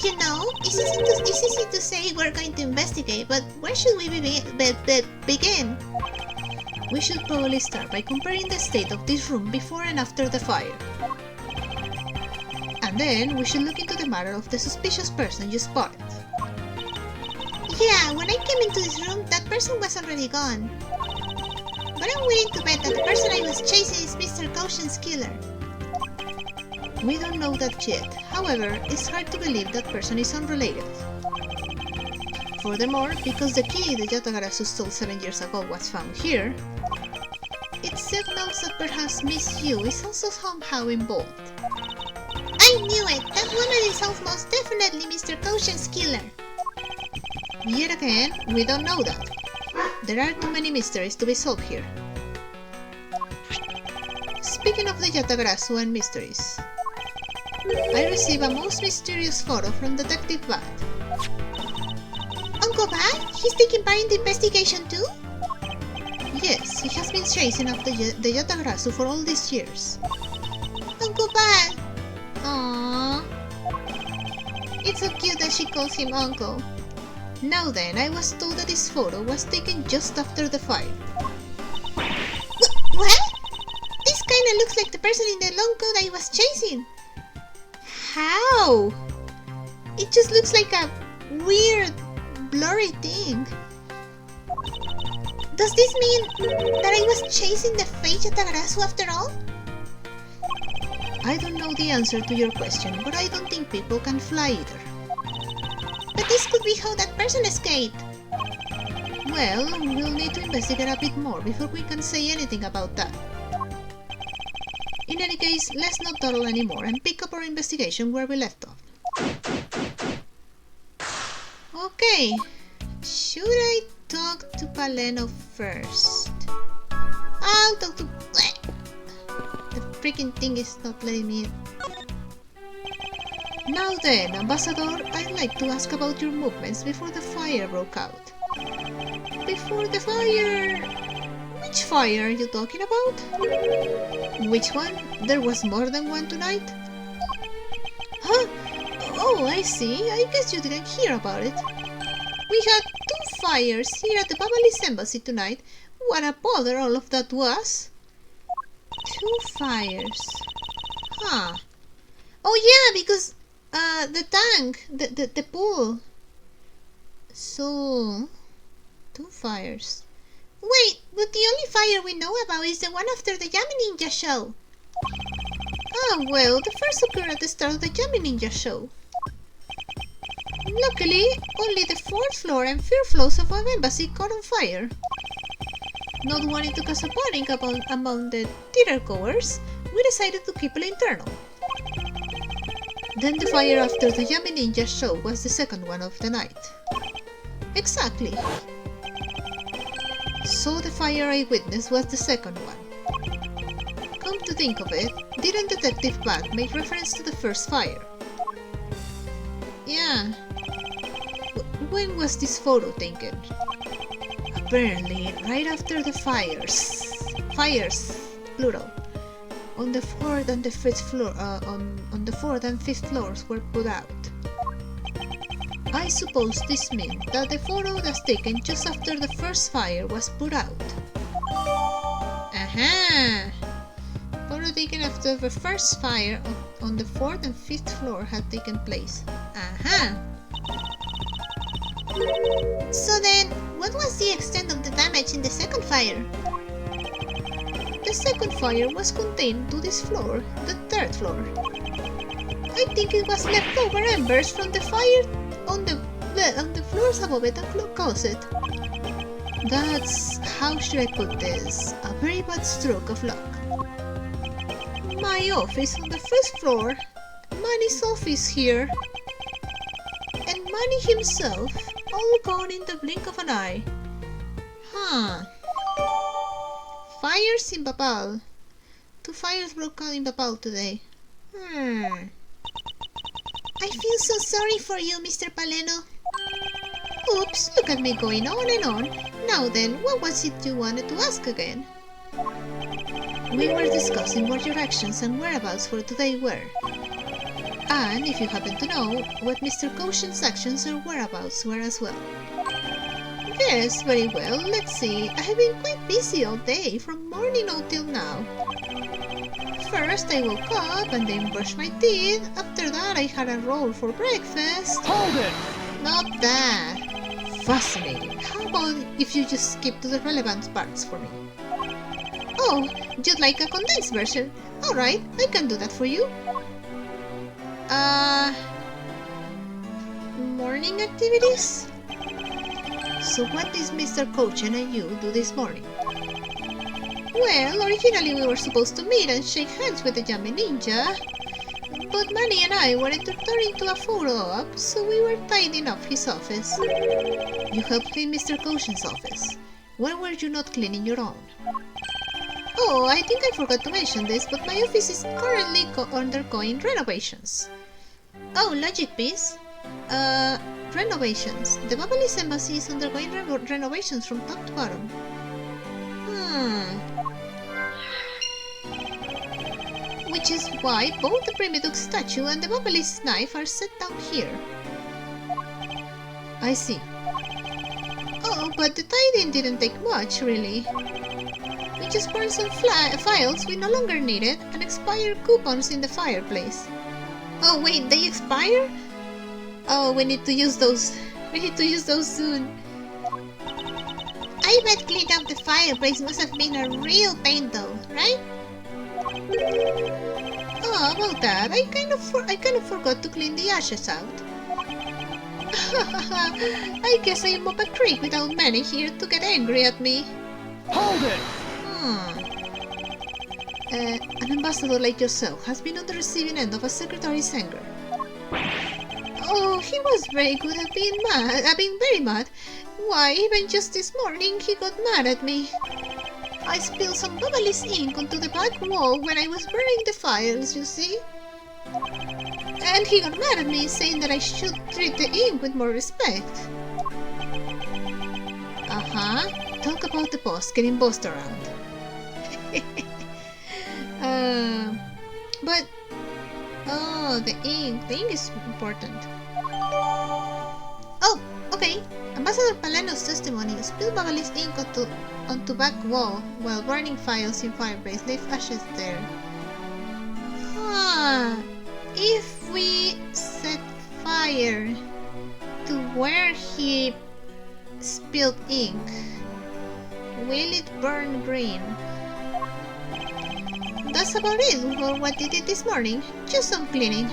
You know, it's easy to say we're going to investigate, but where should we begin? We should probably start by comparing the state of this room before and after the fire. And then we should look into the matter of the suspicious person you spotted. Yeah, when I came into this room, that person was already gone. But I'm willing to bet that the person I was chasing is Mr. Goshen's killer. We don't know that yet. However, it's hard to believe that person is unrelated. Furthermore, because the key the Yatagarasu stole 7 years ago was found here, it signals that perhaps Miss Yu is also somehow involved. I knew it! That woman is almost definitely Mr. Goshen's killer. Yet again, we don't know that. There are too many mysteries to be solved here. Speaking of the Yatagarasu and mysteries, I receive a most mysterious photo from Detective Bat. Uncle Bat? He's taking part in the investigation too? Yes, he has been chasing after the Yatagarasu for all these years. Uncle Bat! Aww. It's so cute that she calls him uncle. Now then, I was told that this photo was taken just after the fire. What? This kinda looks like the person in the long coat I was chasing. How? It just looks like a weird, blurry thing. Does this mean that I was chasing the fake Yatagarasu after all? I don't know the answer to your question, but I don't think people can fly either. But this could be how that person escaped. Well, we'll need to investigate a bit more before we can say anything about that. In any case, let's not dawdle anymore and pick up our investigation where we left off. Okay, should I talk to Paleno first? I'll talk to... The freaking thing is not letting me in. Now then, Ambassador, I'd like to ask about your movements before the fire broke out. Before the fire... Which fire are you talking about? Which one? There was more than one tonight? Huh? Oh, I see. I guess you didn't hear about it. We had 2 fires here at the Babalis Embassy tonight. What a bother all of that was. 2 fires. Huh. Oh yeah, because the tank, the pool. So, 2 fires. Wait, but the only fire we know about is the one after the Yami Ninja show. Ah, well, the first occurred at the start of the Yami Ninja show. Luckily, only the 4th floor and 5th floors of our embassy caught on fire. Not wanting to cause a panic among the theater goers, we decided to keep it internal. Then the fire after the Yami Ninja show was the second one of the night. Exactly. So the fire I witnessed was the second one. Come to think of it, didn't Detective Bat make reference to the first fire? Yeah. When was this photo taken? Apparently, right after the fires, plural, on the 4th and the 5th floor, on the 4th and 5th floors were put out. I suppose this means that the photo was taken just after the first fire was put out. Aha! Photo taken after the first fire on the 4th and 5th floor had taken place. Aha! So then, what was the extent of the damage in the second fire? The second fire was contained to this floor, the 3rd floor. I think it was leftover embers from the fire on the floors above it and caused it. That's, how should I put this, a very bad stroke of luck. My office on the first floor, Manny's office here, and Manny himself, all gone in the blink of an eye. Fires in Bapal. 2 fires broke out in Bapal today. I feel so sorry for you, Mr. Paleno. Oops, look at me going on and on. Now then, what was it you wanted to ask again? We were discussing what your actions and whereabouts for today were. And if you happen to know what Mr. Caution's actions or whereabouts were as well. Yes, very well. Let's see. I have been quite busy all day, from morning until now. First, I woke up and then brushed my teeth. After that, I had a roll for breakfast. Hold it! Not that. Fascinating. How about if you just skip to the relevant parts for me? Oh, you'd like a condensed version? Alright, I can do that for you. Morning activities? So what did Mr. Caution and you do this morning? Well, originally we were supposed to meet and shake hands with the Yummy Ninja, but Manny and I wanted to turn into a photo op, so we were tidying up his office. You helped clean Mr. Caution's office. Why were you not cleaning your own? Oh, I think I forgot to mention this, but my office is currently undergoing renovations. Oh, logic piece. Renovations. The Babalis Embassy is undergoing renovations from top to bottom. Which is why both the Primidux statue and the Babalis knife are set down here. I see. Oh, but the tidying didn't take much, really. We just burned some files we no longer needed and expired coupons in the fireplace. Oh wait, they expire? Oh, we need to use those. We need to use those soon. I bet cleaning up the fireplace must have been a real pain though, right? Oh, about that, I kind of forgot to clean the ashes out. I guess I am up a creek without Manny here to get angry at me. Hold it! An ambassador like yourself has been on the receiving end of a secretary's anger. Oh, he was very good at being very mad. Why, even just this morning he got mad at me. I spilled some Babalis ink onto the back wall when I was burning the files, you see? And he got mad at me, saying that I should treat the ink with more respect. Talk about the boss getting bossed around. The ink is important. Oh, okay. Ambassador Paleno's testimony spilled Babalis ink onto back wall while burning files in fireplace left ashes there. If we set fire to where he spilled ink, will it burn green? That's about it for what he did this morning. Just some cleaning.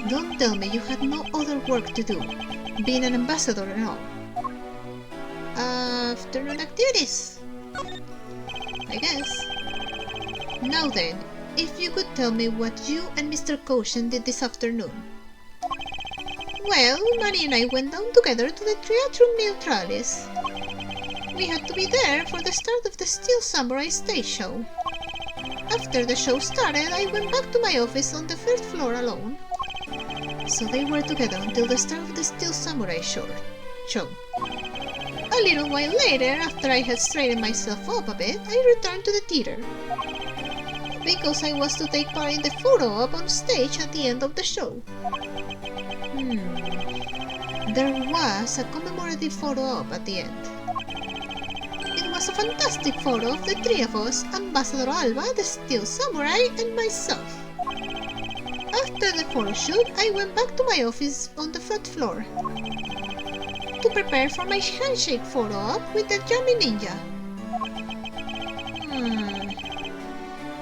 Don't tell me you had no other work to do, being an ambassador and all. Afternoon activities, I guess. Now then, if you could tell me what you and Mr. Caution did this afternoon. Well, Manny and I went down together to the Triatrum Neutralis. We had to be there for the start of the Steel Samurai stage show. After the show started, I went back to my office on the first floor alone. So they were together until the start of the Steel Samurai show. A little while later, after I had straightened myself up a bit, I returned to the theater. Because I was to take part in the photo op on stage at the end of the show. There was a commemorative photo op at the end. It was a fantastic photo of the three of us, Ambassador Alba, the Steel Samurai, and myself. After the photo shoot, I went back to my office on the front floor to prepare for my handshake photo op with the Yummy Ninja.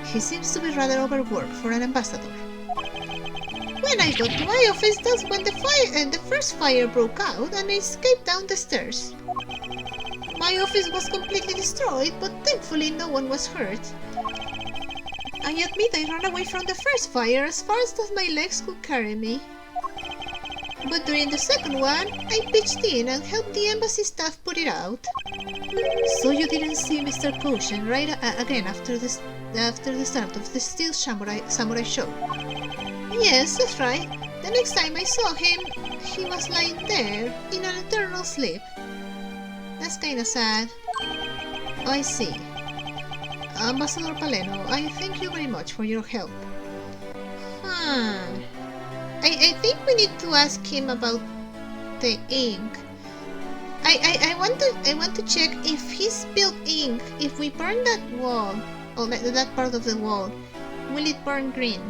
He seems to be rather overworked for an ambassador. When I got to my office, that's when the first fire broke out and I escaped down the stairs. My office was completely destroyed, but thankfully no one was hurt. I admit I ran away from the first fire as far as my legs could carry me. But during the second one, I pitched in and helped the embassy staff put it out. So you didn't see Mr. Koshin right again after the start of the Steel Samurai show? Yes, that's right. The next time I saw him, he was lying there, in an eternal sleep. That's kinda sad. I see. Ambassador Paleno, I thank you very much for your help. I think we need to ask him about the ink. I want to check if he spilled ink. If we burn that wall, or that part of the wall, will it burn green?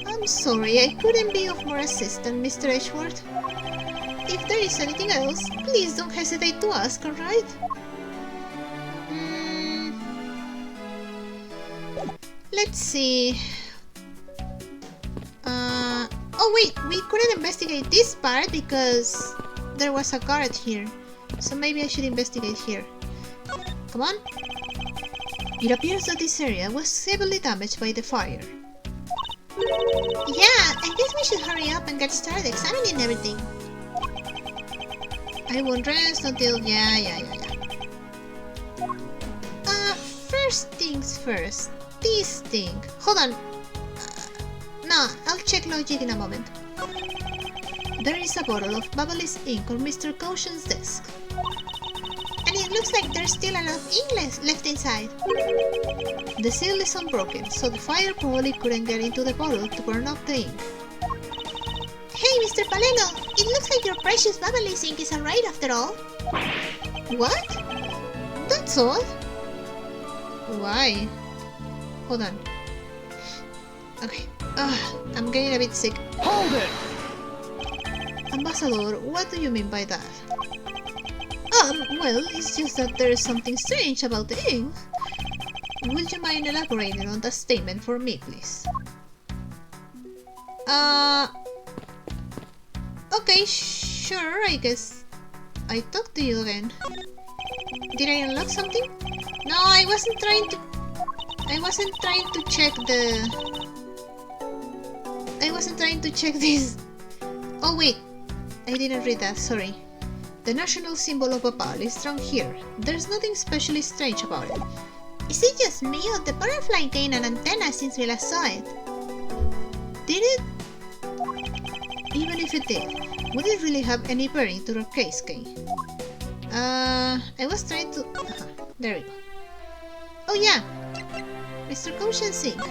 I'm sorry, I couldn't be of more assistance, Mr. Edgeworth. If there is anything else, please don't hesitate to ask, alright? Let's see. Oh wait, we couldn't investigate this part because there was a guard here. So maybe I should investigate here. Come on. It appears that this area was heavily damaged by the fire. Yeah, I guess we should hurry up and get started examining everything. I won't rest until... Yeah. First things first. This thing. Hold on. No, I'll check logic in a moment. There is a bottle of Babalis ink on Mr. Koshin's desk. And it looks like there's still a lot of ink left inside. The seal is unbroken, so the fire probably couldn't get into the bottle to burn up the ink. Hey, Mr. Paleno, it looks like your precious Babalis ink is alright after all. What? That's odd. Why? Hold on. Okay. I'm getting a bit sick. Hold it! Ambassador, what do you mean by that? Well, it's just that there is something strange about the ink. Would you mind elaborating on that statement for me, please? Okay, sure, I guess. I talk to you then. Did I unlock something? No, I wasn't trying to check this. Oh wait, I didn't read that, sorry. The national symbol of Bhopal is drawn here. There's nothing especially strange about it. Is it just me or the butterfly gained an antenna since we last saw it? Did it? Even if it did, would it really have any bearing to our case, Kay? I was trying to... there we go. Oh yeah, Mr. Koshin's ink.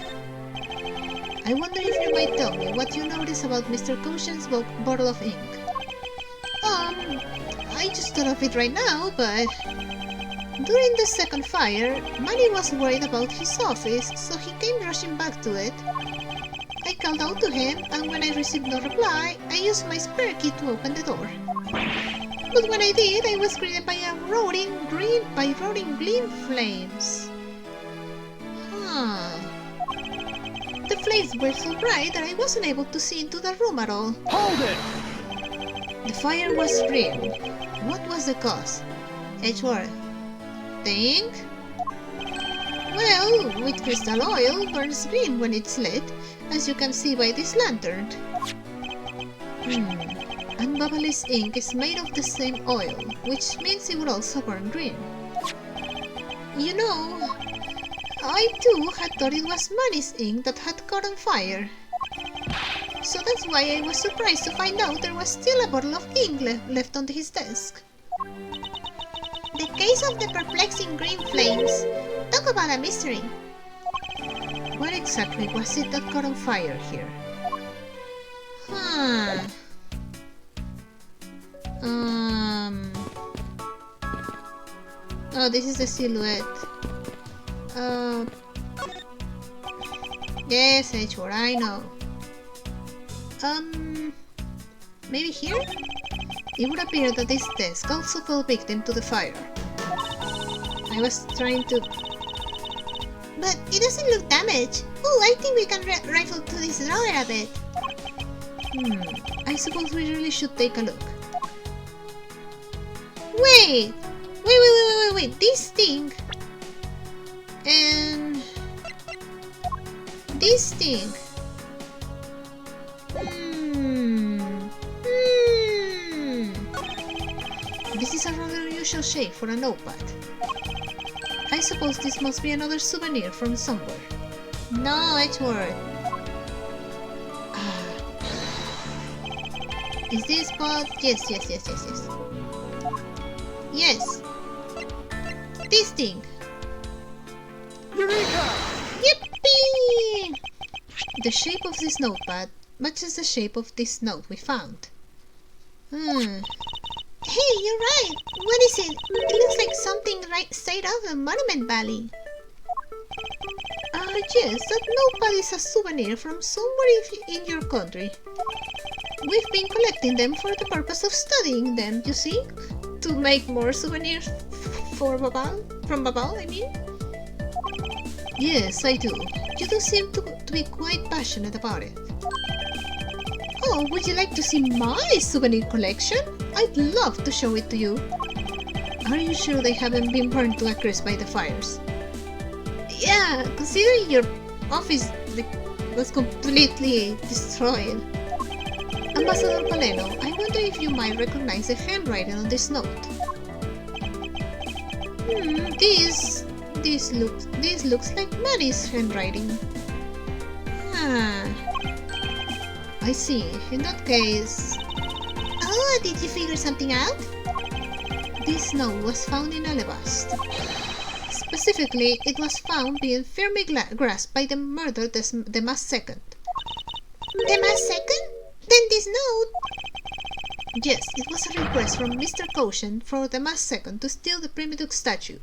I wonder if you might tell me what you notice about Mr. Koshin's bottle of ink. I just thought of it right now, but... during the second fire, Manny was worried about his office, so he came rushing back to it. I called out to him, and when I received no reply, I used my spare key to open the door. But when I did, I was greeted by roaring green flames. The flames were so bright that I wasn't able to see into the room at all. Hold it! The fire was green. What was the cause? Edgeworth. The ink? Well, with crystal oil burns green when it's lit, as you can see by this lantern. And Babalis ink is made of the same oil, which means it would also burn green. You know, I too had thought it was Manny's ink that had caught on fire. So that's why I was surprised to find out there was still a bottle of ink left on his desk. The case of the perplexing green flames. Talk about a mystery. What exactly was it that caught on fire here? Oh, this is the silhouette. Yes, Edgeworth, I know. Maybe here? It would appear that this desk also fell victim to the fire. I was trying to... But it doesn't look damaged. Oh, I think we can rifle through this drawer a bit. I suppose we really should take a look. Wait! Wait! This thing and this thing. This is a rather unusual shape for a notepad. I suppose this must be another souvenir from somewhere. No, Edgeworth. Is this spot? Yes. Yes. This thing. Eureka! Yippee! The shape of this notepad matches the shape of this note we found. Hey, you're right. What is it? It looks like something right straight out of the Monument Valley. Yes, that notepad is a souvenir from somewhere in your country. We've been collecting them for the purpose of studying them, you see? To make more souvenirs from Babal, I mean? Yes, I do. You do seem to be quite passionate about it. Oh, would you like to see my souvenir collection? I'd love to show it to you. Are you sure they haven't been burned to a crisp by the fires? Yeah, considering your office was completely destroyed. Ambassador Paleno, I wonder if you might recognize the handwriting on this note. This looks like Manny's handwriting. I see. In that case... Oh, did you figure something out? This note was found in Alabast. Specifically, it was found being firmly grasped by the murdered Demas II. Demas II? Then this note... Yes, it was a request from Mr. Caution for Demas II to steal the Primitive statue.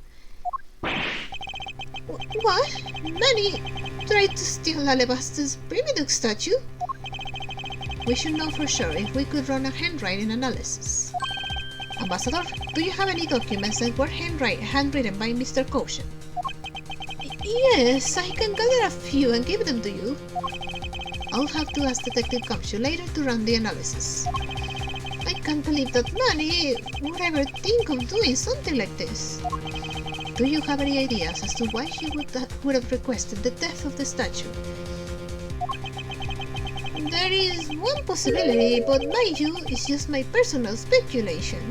What? Manny tried to steal Alabast's Primitive statue? We should know for sure if we could run a handwriting analysis. Ambassador, do you have any documents that were handwritten by Mr. Caution? Yes, I can gather a few and give them to you. I'll have to ask Detective Kamshu later to run the analysis. I can't believe that Manny would ever think of doing something like this. Do you have any ideas as to why he would have requested the death of the statue? There is one possibility, but mind you, it's just my personal speculation.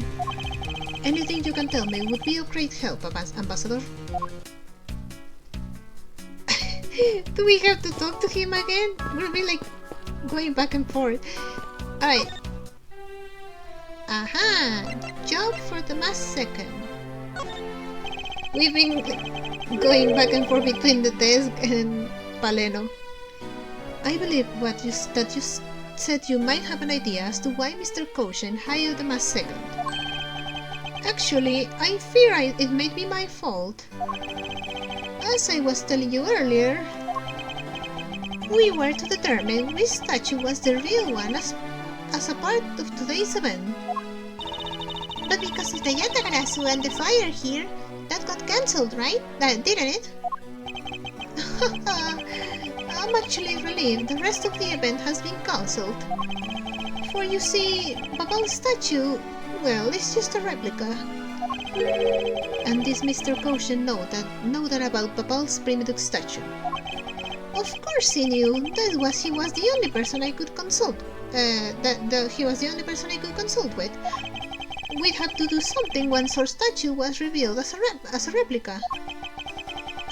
Anything you can tell me would be of great help, Ambassador. Do we have to talk to him again? We'll be like going back and forth. Alright. Aha! Job for the Demas II. We've been going back and forth between the desk and Paleno. I believe that you said you might have an idea as to why Mr. Caution hired the Demas II. Actually, I fear it may be my fault. As I was telling you earlier, we were to determine which statue was the real one as a part of today's event. But because of the Yatagarasu and the fire here, that got cancelled, right? Didn't it? I'm actually relieved the rest of the event has been cancelled. For you see, Babal's statue, well, it's just a replica. And this Mr. Caution know that about Babal's primitive statue. Of course he knew. He was the only person I could consult. He was the only person I could consult with. We'd have to do something once our statue was revealed as a replica.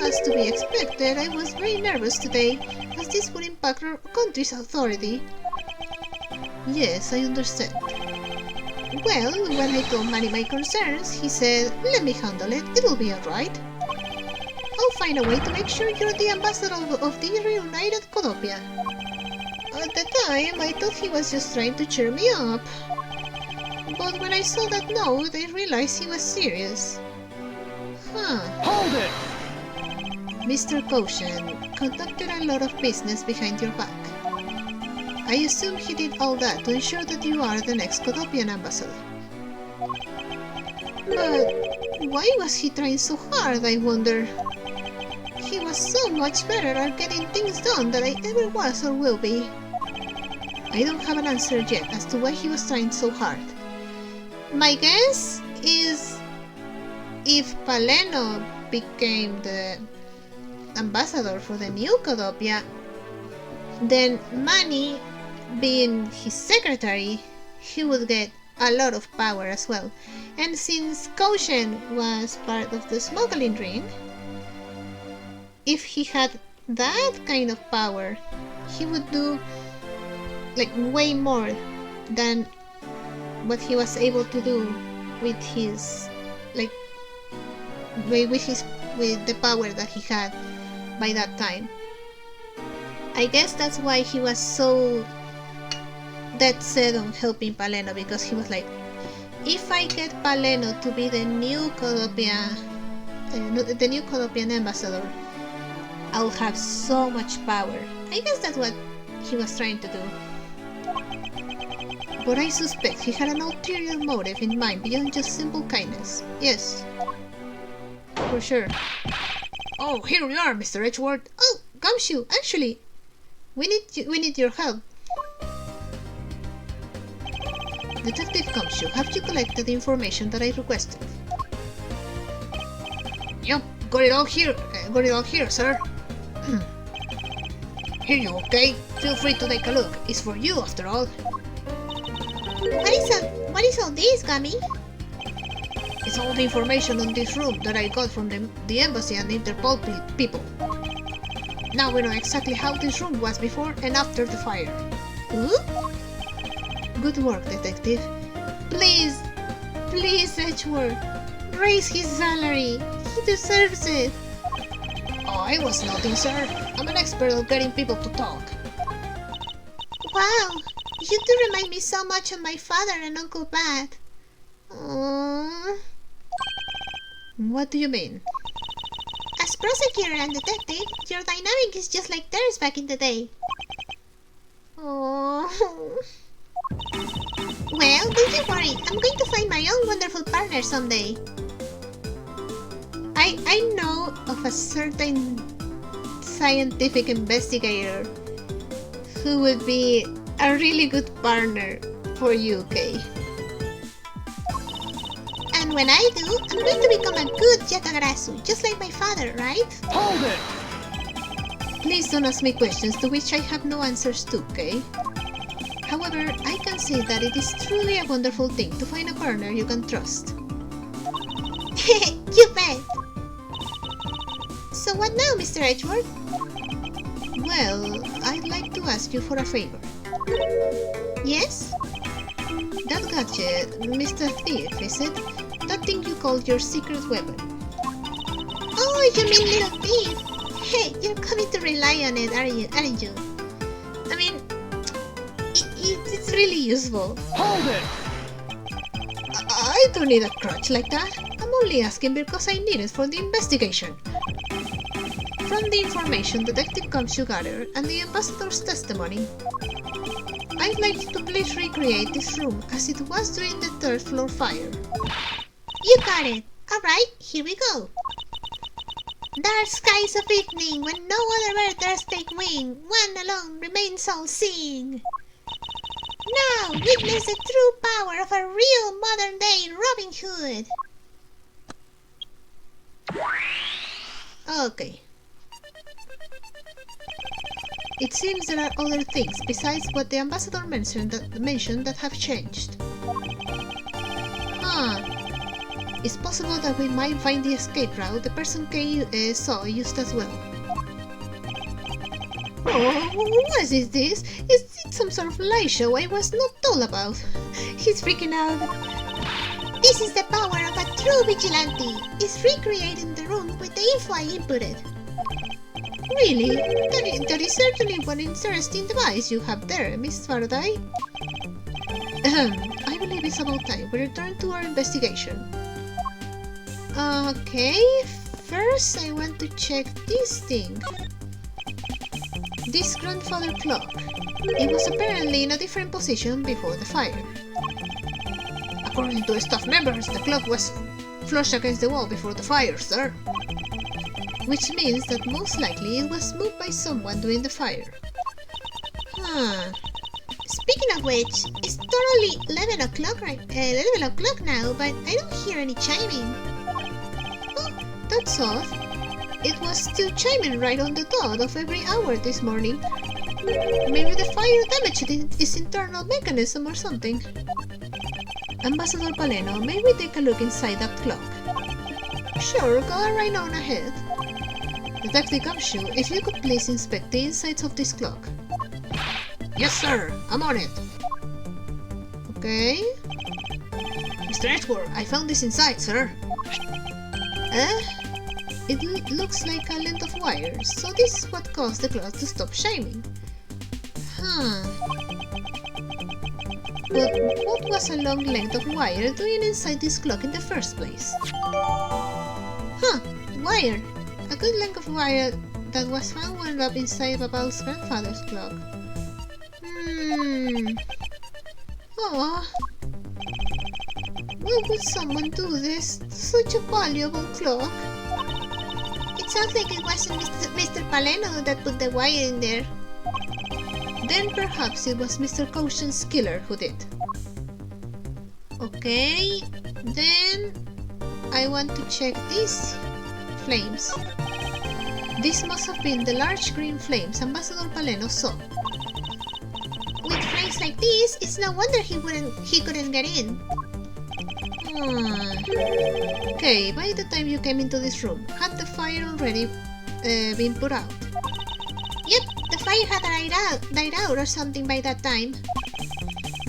As to be expected, I was very nervous today, as this would impact our country's authority. Yes, I understand. Well, when I told Manny my concerns, he said, "Let me handle it, it'll be alright. I'll find a way to make sure you're the ambassador of the reunited Codopia." At the time, I thought he was just trying to cheer me up. But when I saw that note, I realized he was serious. Hold it! Mr. Caution conducted a lot of business behind your back. I assume he did all that to ensure that you are the next Codopian ambassador. But why was he trying so hard, I wonder? He was so much better at getting things done than I ever was or will be. I don't have an answer yet as to why he was trying so hard. My guess is if Paleno became the ambassador for the new Codopia, then Manny, being his secretary, he would get a lot of power as well. And since Koshen was part of the smuggling ring, if he had that kind of power, he would do like way more than what he was able to do with his with the power that he had by that time. I guess that's why he was so dead set on helping Paleno, because he was like, if I get Paleno to be the new Codopia, the new Codopian ambassador, I'll have so much power. I guess that's what he was trying to do. But I suspect he had an ulterior motive in mind beyond just simple kindness. Yes, for sure. Oh, here we are, Mr. Edgeworth. Oh, Gumshoe, actually, we need your help. Detective Gumshoe, have you collected the information that I requested? Yep, got it all here, sir. Here you, okay? Feel free to take a look. It's for you, after all. What is all this, Gummy? It's all the information on this room that I got from the embassy and Interpol people. Now we know exactly how this room was before and after the fire. Ooh? Good work, detective. Please, Edgeworth, raise his salary. He deserves it. Oh, I was nothing, sir. I'm an expert at getting people to talk. Wow, you do remind me so much of my father and Uncle Pat. What do you mean? As prosecutor and detective, your dynamic is just like theirs back in the day. Oh. Well, don't you worry. I'm going to find my own wonderful partner someday. I know of a certain scientific investigator who would be a really good partner for you, Kay. And when I do, I'm going to become a good Yatagarasu, just like my father, right? Hold it! Please don't ask me questions to which I have no answers to, Kay. However, I can say that it is truly a wonderful thing to find a partner you can trust. You bet! So what now, Mr. Edgeworth? Well, I'd like to ask you for a favor. Yes? That gadget, Mr. Thief, is it? That thing you called your secret weapon. Oh, you mean Little Thief? Hey, you're coming to rely on it, aren't you? I mean, it's really useful. Hold it! I don't need a crutch like that. I'm only asking because I need it for the investigation. From the information Detective Gumshoe gathered and the ambassador's testimony, I'd like you to please recreate this room as it was during the third floor fire. You got it. Alright, here we go. Dark skies of evening, when no other bird dares take wing, one alone remains all seeing. Now witness the true power of a real modern-day Robin Hood. Okay. It seems there are other things besides what the ambassador mentioned that have changed. It's possible that we might find the escape route the person Kay saw used as well. Oh, what is this? Is it some sort of lie show I was not told about? He's freaking out. This is the power of a true vigilante. It's recreating the room with the info I inputted. Really? That is certainly one interesting device you have there, Miss Faraday. I believe it's about time we return to our investigation. Okay, first I want to check this thing. This grandfather clock. It was apparently in a different position before the fire. According to staff members, the clock was flush against the wall before the fire, sir. Which means that most likely it was moved by someone during the fire. Speaking of which, it's totally 11 o'clock 11 o'clock now, but I don't hear any chiming. Oh, that's odd. It was still chiming right on the dot of every hour this morning. Maybe the fire damaged its internal mechanism or something. Ambassador Paleno, may we take a look inside that clock? Sure, go right on ahead. Detective Gumshoe, if you could please inspect the insides of this clock. Yes, sir. I'm on it. Okay. Mr. Edgeworth, I found this inside, sir. It looks like a length of wire, so this is what caused the clock to stop shining. But what was a long length of wire doing inside this clock in the first place? Wire! A good length of wire that was found wound up inside Babal's grandfather's clock. Oh. Why would someone do this to such a valuable clock? It sounds like it wasn't Mr. Paleno that put the wire in there. Then perhaps it was Mr. Caution's killer who did. Okay, then I want to check these flames. This must have been the large green flames Ambassador Paleno saw. With flames like this, it's no wonder he couldn't get in. Okay, by the time you came into this room, had the fire already been put out? Yep, the fire had died out or something by that time.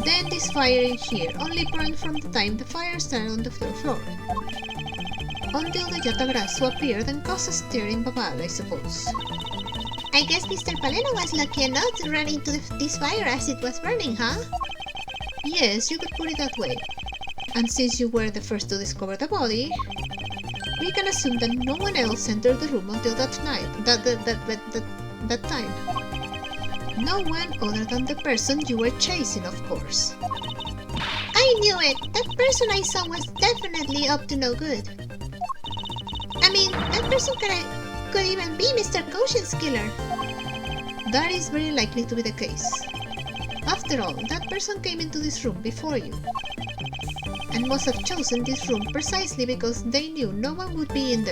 Then this fire in here only burned from the time the fire started on the third floor. Until the Yatagrasso appeared and caused a stir in Babal, I suppose. I guess Mr. Paleno was lucky enough to run into this fire as it was burning, huh? Yes, you could put it that way. And since you were the first to discover the body, we can assume that no one else entered the room until that time. No one other than the person you were chasing, of course. I knew it! That person I saw was definitely up to no good. I mean, that person could even be Mr. Caution's killer. That is very likely to be the case. After all, that person came into this room before you, and must have chosen this room precisely because they knew no one would be in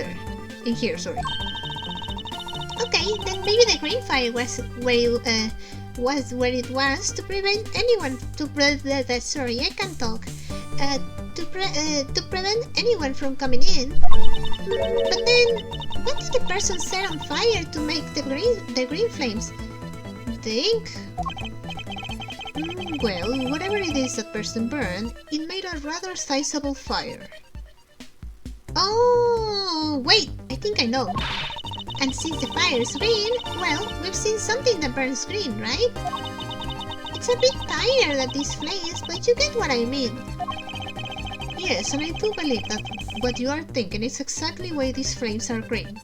here. Okay, then maybe the green fire was where it was to prevent anyone to prevent anyone from coming in. But then, what did the person set on fire to make the green flames? Think? Well, whatever it is that person burned, it made a rather sizable fire. Oh, wait, I think I know. And since the fire is green, well, we've seen something that burns green, right? It's a bit tired at these flames, but you get what I mean. Yes, and I do believe that what you are thinking is exactly why these flames are green.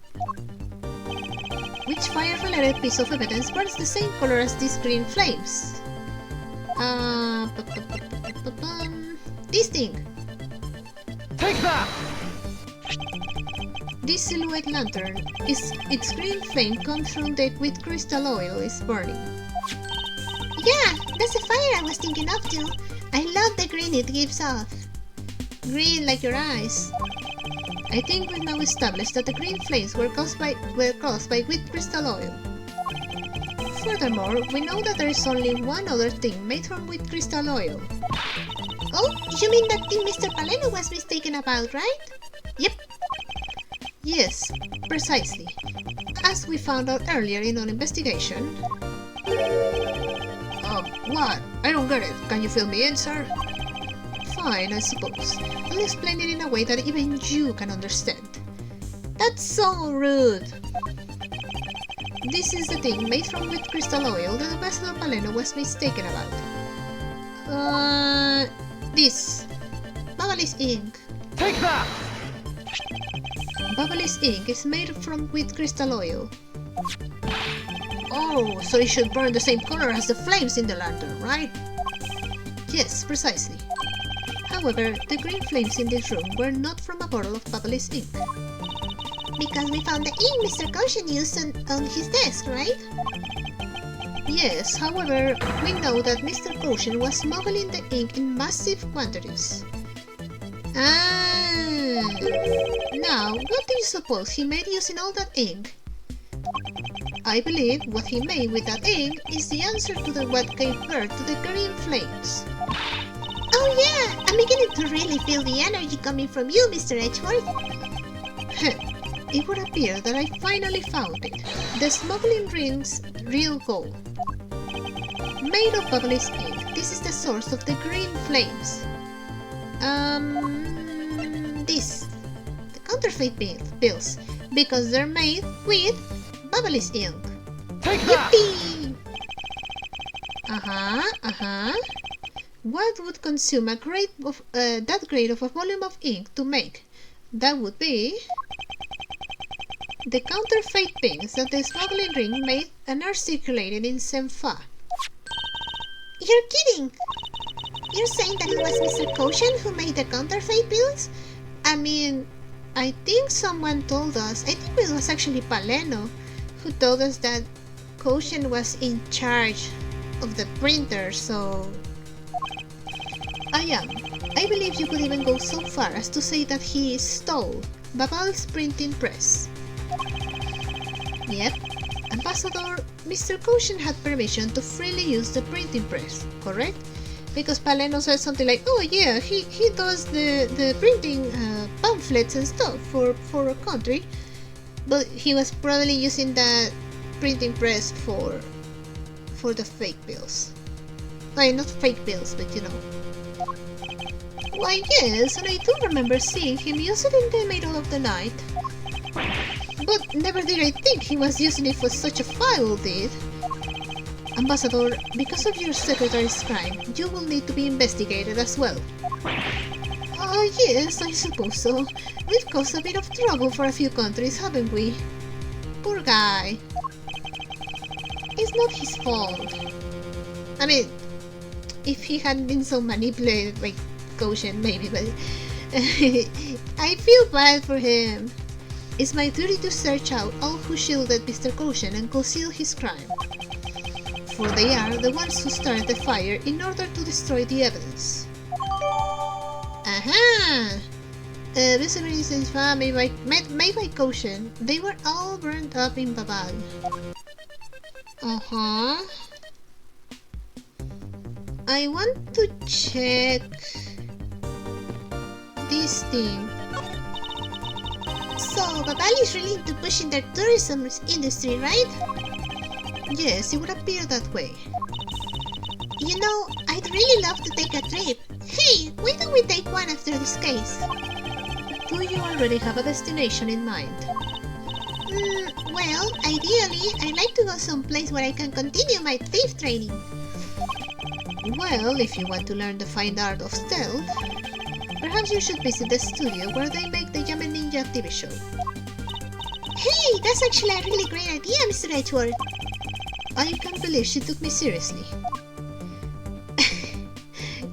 Which fire-related piece of evidence burns the same color as these green flames? This thing. Take that! This silhouette lantern, its green flame comes from the with crystal oil is burning. Yeah, that's the fire I was thinking of too. I love the green it gives off. Green like your eyes. I think we've now established that the green flames were caused by with crystal oil. Furthermore, we know that there is only one other thing made from with crystal oil. Oh, you mean that thing Mr. Paleno was mistaken about, right? Yep. Yes, precisely. As we found out earlier in our investigation. What? I don't get it. Can you fill me in, sir? Fine, I suppose. I'll explain it in a way that even you can understand. That's so rude. This is the thing made from with crystal oil that Ambassador Paleno was mistaken about. This. Babalis ink. Take that! Babalis ink is made from with crystal oil. Oh, so it should burn the same color as the flames in the lantern, right? Yes, precisely. However, the green flames in this room were not from a bottle of Babalis ink. Because we found the ink Mr. Caution used on his desk, right? Yes, however, we know that Mr. Caution was smuggling the ink in massive quantities. Ah, now, what do you suppose he made using all that ink? I believe what he made with that ink is the answer to what gave birth to the green flames. Oh yeah, I'm beginning to really feel the energy coming from you, Mr. Edgeworth. It would appear that I finally found it. The smuggling ring's real goal. Made of Ablaze ink, this is the source of the green flames. The counterfeit pills, because they're made with Ablaze ink. Take that! Yippee! What would consume that great of a volume of ink to make? That would be the counterfeit things that the smuggling ring made and are circulated in Senfa. You're kidding! You're saying that it was Mr. Caution who made the counterfeit pills? I mean, I think someone told us, I think it was actually Paleno, who told us that Caution was in charge of the printer, so... I believe you could even go so far as to say that he stole Babal's printing press. Yep, Ambassador, Mr. Caution had permission to freely use the printing press, correct? Because Paleno said something like, oh yeah, he does the printing pamphlets and stuff for a country, but he was probably using that printing press for the fake bills. Like, not fake bills, but you know. Why yes, and I do remember seeing him use it in the middle of the night. But never did I think he was using it for such a foul deed. Ambassador, because of your secretary's crime, you will need to be investigated as well. Yes, I suppose so. We've caused a bit of trouble for a few countries, haven't we? Poor guy. It's not his fault. I mean, if he hadn't been so manipulated by Caution, maybe, but I feel bad for him. It's my duty to search out all who shielded Mr. Caution and conceal his crime. For they are the ones who started the fire in order to destroy the evidence. Aha! Visibilities made by Caution, they were all burned up in Babal. I want to check this thing. So, Babal is really into pushing their tourism industry, right? Yes, it would appear that way. You know, I'd really love to take a trip. Hey, why don't we take one after this case? Do you already have a destination in mind? Well, ideally, I'd like to go someplace where I can continue my thief training. Well, if you want to learn the fine art of stealth, perhaps you should visit the studio where they make the Yamen Ninja TV show. Hey, that's actually a really great idea, Mr. Edgeworth. I can't believe she took me seriously.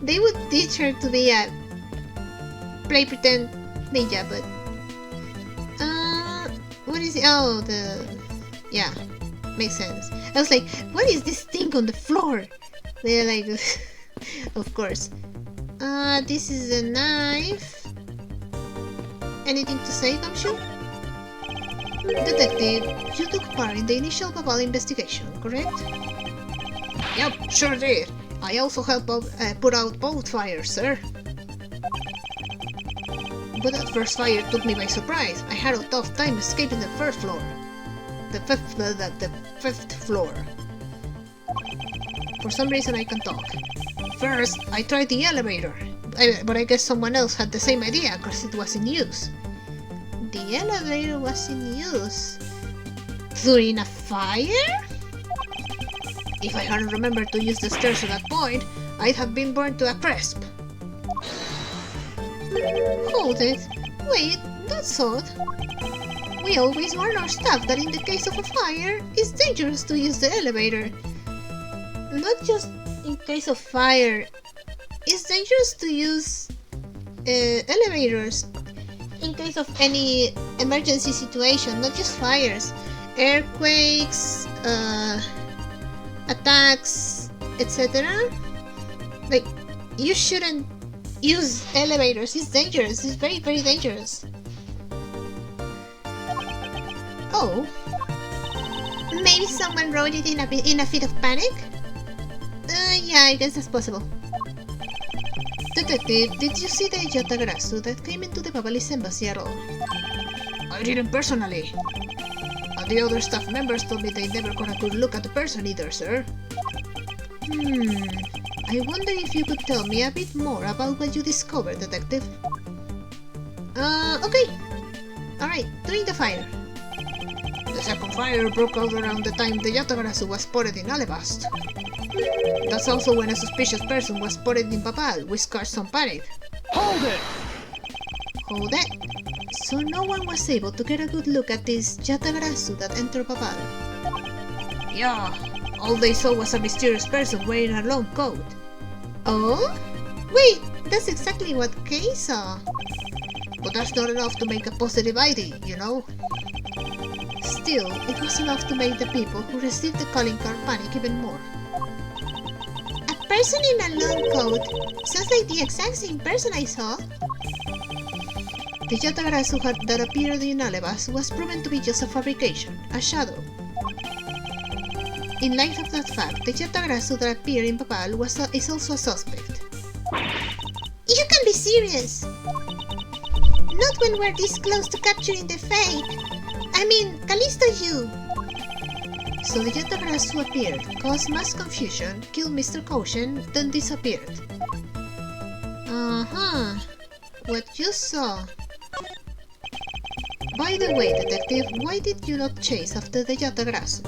They would teach her to be a play pretend ninja, but what is it? Oh, yeah, makes sense. I was like, what is this thing on the floor? They're like, of course. This is a knife. Anything to say, Gumshoe? Detective, you took part in the initial Babal investigation, correct? Yep, sure did. I also helped put out both fires, sir. But that first fire took me by surprise. I had a tough time escaping the first floor. The fifth floor. For some reason I can talk. First, I tried the elevator, but I guess someone else had the same idea because it was in use. The elevator was in use? During a fire? If I hadn't remembered to use the stairs at that point, I'd have been burned to a crisp. Hold it. Wait, that's odd. We always warn our staff that in the case of a fire, it's dangerous to use the elevator. Not just in case of fire, it's dangerous to use elevators in case of any emergency situation, not just fires. Earthquakes, attacks, etc. Like, you shouldn't use elevators. It's dangerous. It's very, very dangerous. Oh. Maybe someone wrote it in a fit of panic? Yeah, I guess that's possible. Detective, did you see the Yatagarasu that came into the Papalist embassy at all? I didn't personally. The other staff members told me they never got a good look at the person either, sir. I wonder if you could tell me a bit more about what you discovered, Detective. Okay. Alright, during the fire. The second fire broke out around the time the Yatagarasu was spotted in Alabast. That's also when a suspicious person was spotted in Papal, which caused some panic. Hold it! Hold it? So no one was able to get a good look at this Yatagarasu that entered Papal? Yeah, all they saw was a mysterious person wearing a long coat. Oh? Wait, that's exactly what Kay saw. But that's not enough to make a positive ID, you know? Still, it was enough to make the people who received the calling card panic even more. A person in a long coat? Sounds like the exact same person I saw. The Yatagarasu that appeared in Alabas was proven to be just a fabrication, a shadow. In light of that fact, the Yatagarasu that appeared in Papal is also a suspect. You can be serious! Not when we're this close to capturing the fake! I mean, Callisto you! So the Yatagarasu appeared, caused mass confusion, killed Mr. Koshen, then disappeared. Uh-huh. What you saw. By the way, Detective, why did you not chase after the Yatagarasu?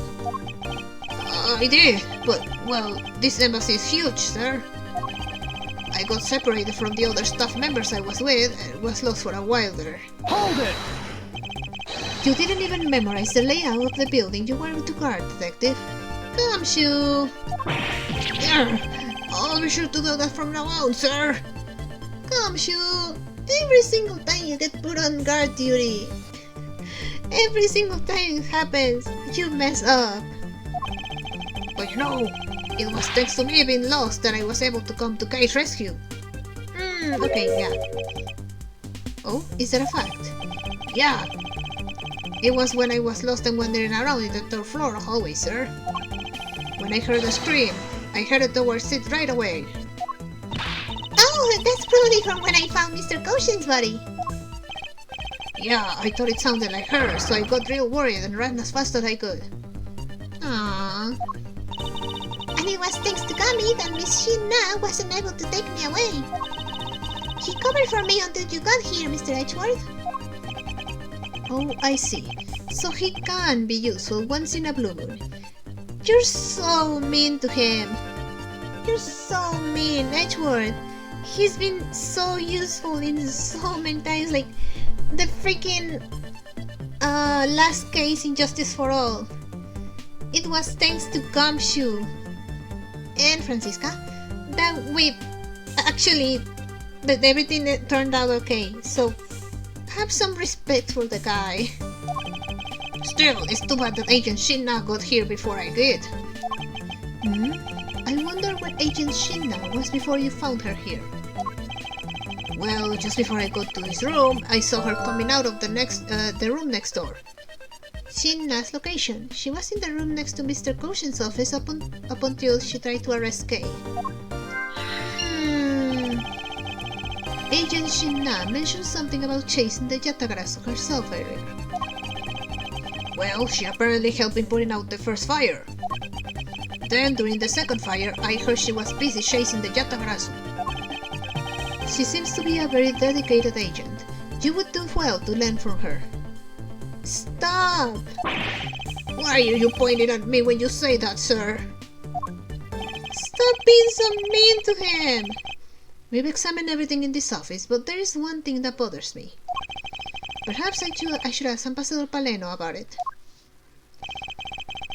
I did, but, well, this embassy is huge, sir. I got separated from the other staff members I was with and was lost for a while there. Hold it! You didn't even memorize the layout of the building you were to guard, Detective. Gumshoe! I'll be sure to do that from now on, sir. Gumshoe! Every single time you get put on guard duty, every single time it happens, you mess up. But you know, it was thanks to me being lost that I was able to come to Kai's rescue. Okay, yeah. Oh, is that a fact? Yeah. It was when I was lost and wandering around in the third floor hallway, sir. When I heard a scream, I headed towards it right away. Oh, that's probably from when I found Mr. Koshen's body. Yeah, I thought it sounded like her, so I got real worried and ran as fast as I could. Aww. And it was thanks to Gami that Miss Shinna wasn't able to take me away. He covered for me until you got here, Mr. Edgeworth. Oh, I see. So he can be useful once in a blue moon. You're so mean to him. You're so mean, Edgeworth. He's been so useful in so many times, like the freaking last case in Justice for All. It was thanks to Gumshoe and Francisca that that everything turned out okay. So have some respect for the guy. Still, it's too bad that Agent Shinna got here before I did. I wonder what Agent Shinna was before you found her here. Well, just before I got to this room, I saw her coming out of the room next door. Shinna's location. She was in the room next to Mr. Koshen's office up until she tried to arrest Kay. Agent Shinna mentioned something about chasing the Yatagarasu herself earlier. Well, she apparently helped in putting out the first fire. Then, during the second fire, I heard she was busy chasing the Yatagarasu. She seems to be a very dedicated agent. You would do well to learn from her. Stop! Why are you pointing at me when you say that, sir? Stop being so mean to him! We've examined everything in this office, but there is one thing that bothers me. Perhaps I should ask Ambassador Paleno about it.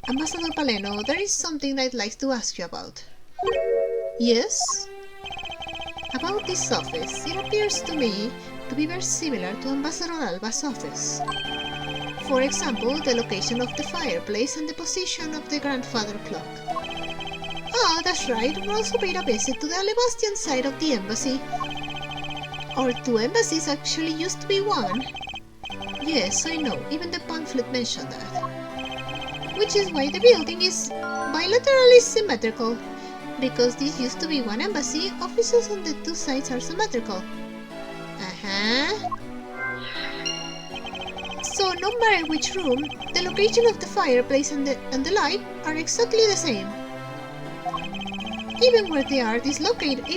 Ambassador Paleno, there is something I'd like to ask you about. Yes? About this office, it appears to me to be very similar to Ambassador Alba's office. For example, the location of the fireplace and the position of the grandfather clock. Ah, that's right. We also paid a visit to the Alebastian side of the embassy. Our two embassies actually used to be one. Yes, I know. Even the pamphlet mentioned that. Which is why the building is bilaterally symmetrical. Because this used to be one embassy, offices on the two sides are symmetrical. So no matter which room, the location of the fireplace and the light are exactly the same. Even where the art is located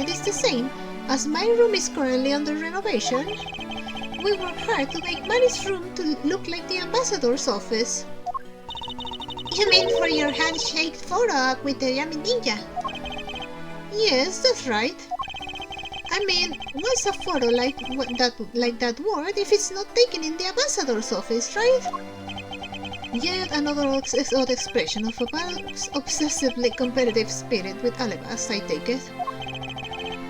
is the same. As my room is currently under renovation, we worked hard to make Manny's room to look like the ambassador's office. You mean for your handshake photo with the Yami Ninja? Yes, that's right. I mean, what's a photo like that word if it's not taken in the ambassador's office, right? Yet another odd expression of a obsessively competitive spirit with Alebas, I take it.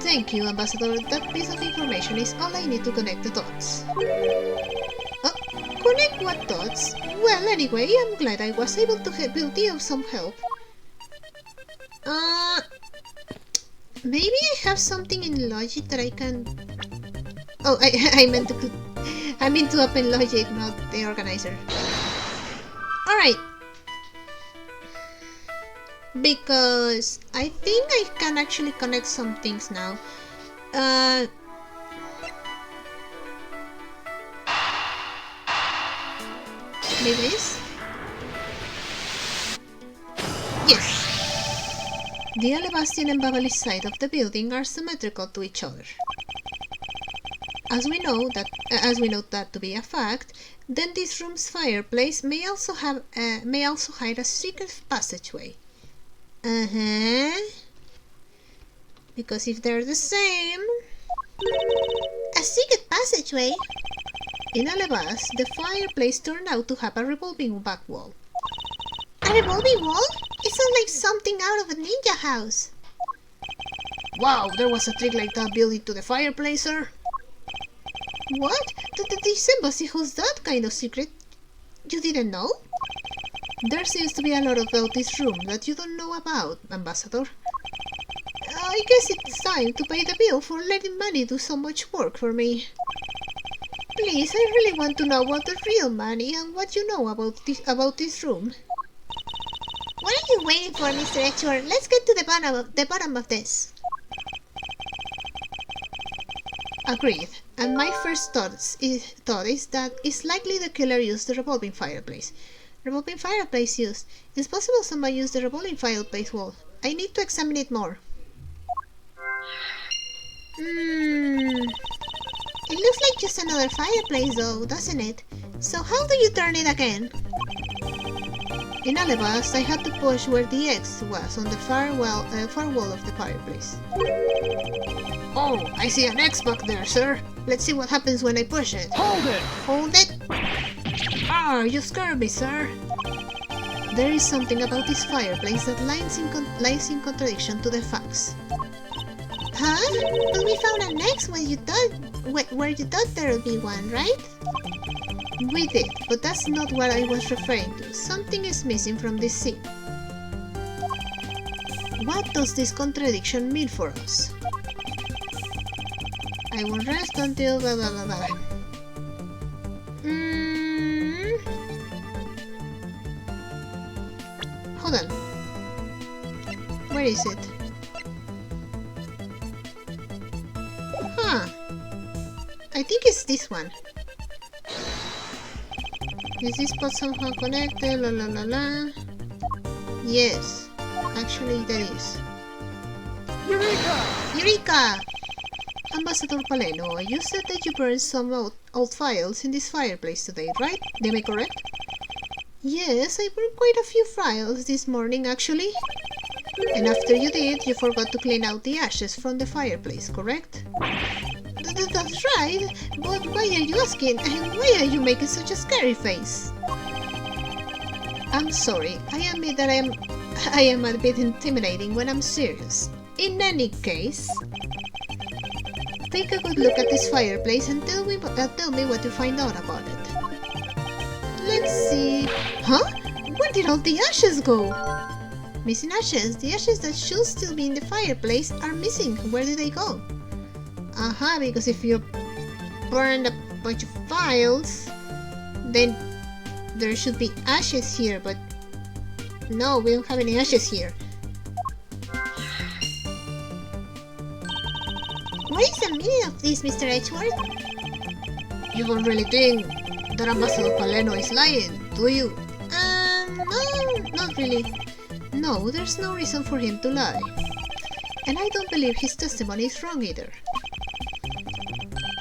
Thank you, Ambassador. That piece of information is all I need to connect the dots. Connect what dots? Well, anyway, I'm glad I was able to be of some help. Maybe I have something in logic that I can... Oh, I meant to open logic, not the organizer. Alright. Because I think I can actually connect some things now. Maybe this? Yes. The Alebastian and Babali side of the building are symmetrical to each other. As we know that to be a fact, then this room's fireplace may also hide a secret passageway. Because if they're the same... A secret passageway? In Alebas, the fireplace turned out to have a revolving back wall. A revolving wall? It sounds like something out of a ninja house. Wow, there was a trick like that built into the fireplace, sir? What? This embassy holds that kind of secret? You didn't know? There seems to be a lot about this room that you don't know about, Ambassador. I guess it's time to pay the bill for letting Manny do so much work for me. Please, I really want to know about the real Manny and what you know about this room. What are you waiting for, Mr. Edgeworth? Let's get to the bottom of this. Agreed. And my first thought is that it's likely the killer used the revolving fireplace. Revolving fireplace used. It's possible someone used the revolving fireplace wall. I need to examine it more. It looks like just another fireplace though, doesn't it? So how do you turn it again? In Alebas, I had to push where the X was on the far wall of the fireplace. Oh, I see an X back there, sir. Let's see what happens when I push it. Hold it! Hold it? Ah, you scared me, sir. There is something about this fireplace that lies in contradiction to the facts. Huh? But we found an X where you thought there would be one, right? We did, but that's not what I was referring to. Something is missing from this scene. What does this contradiction mean for us? I will rest until blah blah blah blah. Hold on. Where is it? Huh. I think it's this one. Is this spot somehow connected? La la la la. Yes. Actually, there is. Eureka! Eureka! Ambassador Paleno, you said that you burned some old files in this fireplace today, right? Am I correct? Yes, I burned quite a few files this morning, actually. And after you did, you forgot to clean out the ashes from the fireplace, correct? That's right, but why are you asking? And why are you making such a scary face? I'm sorry, I admit that I am a bit intimidating when I'm serious. In any case, take a good look at this fireplace and tell me what you find out about it. Let's see... Huh? Where did all the ashes go? Missing ashes. The ashes that should still be in the fireplace are missing. Where did they go? Aha, because if you burned a bunch of files, then there should be ashes here, but no, we don't have any ashes here. What is the meaning of this, Mr. Edgeworth? You don't really think that Ambassador Paleno is lying, do you? No, not really. No, there's no reason for him to lie. And I don't believe his testimony is wrong either.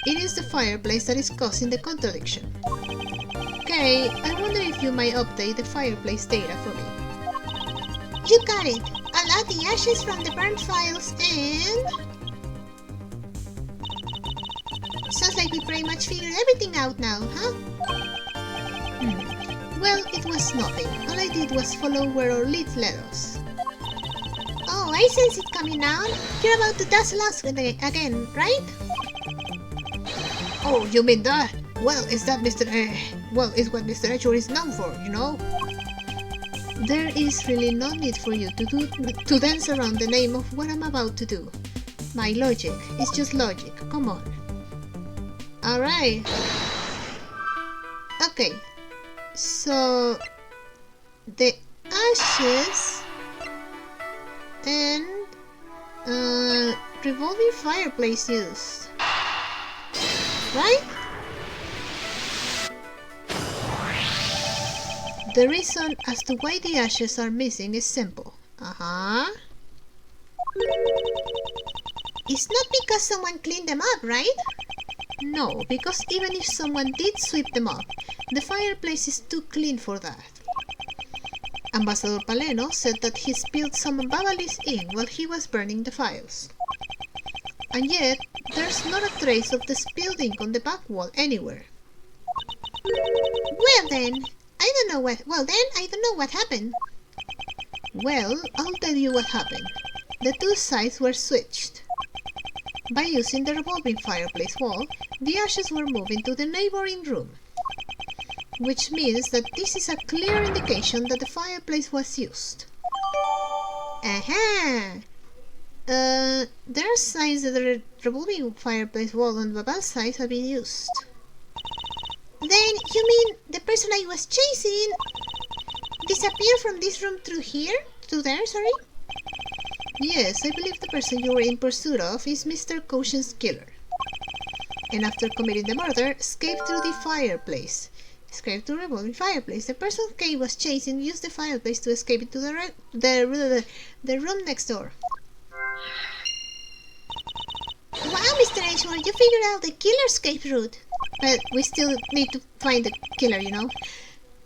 It is the fireplace that is causing the contradiction. Okay, I wonder if you might update the fireplace data for me. You got it! I'll add the ashes from the burned files and... Sounds like we pretty much figured everything out now, huh? Well, it was nothing. All I did was follow where our lead led us. Oh, I sense it coming down. You're about to dazzle us again, right? Oh, you mean that? Well, is that it's what Mr. Edgeworth is known for, you know? There is really no need for you to dance around the name of what I'm about to do. My logic is just logic. Come on. Alright. Okay. So the ashes and revolving fireplace used. Right? The reason as to why the ashes are missing is simple. It's not because someone cleaned them up, right? No, because even if someone did sweep them up, the fireplace is too clean for that. Ambassador Paleno said that he spilled some Babalis ink while he was burning the files. And yet, there's not a trace of the spilled ink on the back wall anywhere. Well then, I don't know what happened. Well, I'll tell you what happened. The two sides were switched. By using the revolving fireplace wall, the ashes were moved into the neighboring room. Which means that this is a clear indication that the fireplace was used. Aha! There are signs that the revolving fireplace wall on Babal's side have been used. Then, you mean the person I was chasing disappeared from this room through here? Through there, sorry? Yes, I believe the person you were in pursuit of is Mr. Caution's killer. And after committing the murder, escaped through the fireplace. Escaped through the revolving fireplace. The person Kay was chasing used the fireplace to escape into the room next door. Wow, Mr. Edgeworth, you figured out the killer escape route. But we still need to find the killer, you know.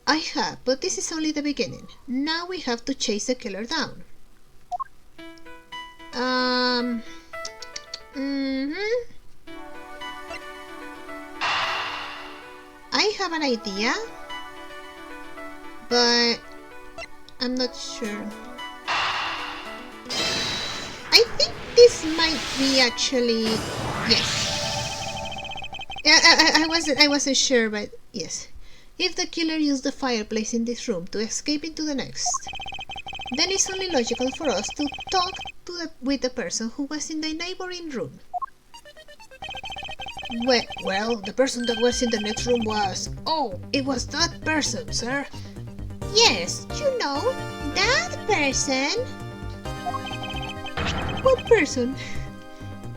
I have, but this is only the beginning. Now we have to chase the killer down. I have an idea, but I'm not sure. I think this might be actually yes. I wasn't sure, but yes. If the killer used the fireplace in this room to escape into the next, then it's only logical for us to talk with the person who was in the neighboring room. Well, the person that was in the next room was... Oh, it was that person, sir. Yes, you know, that person. What person?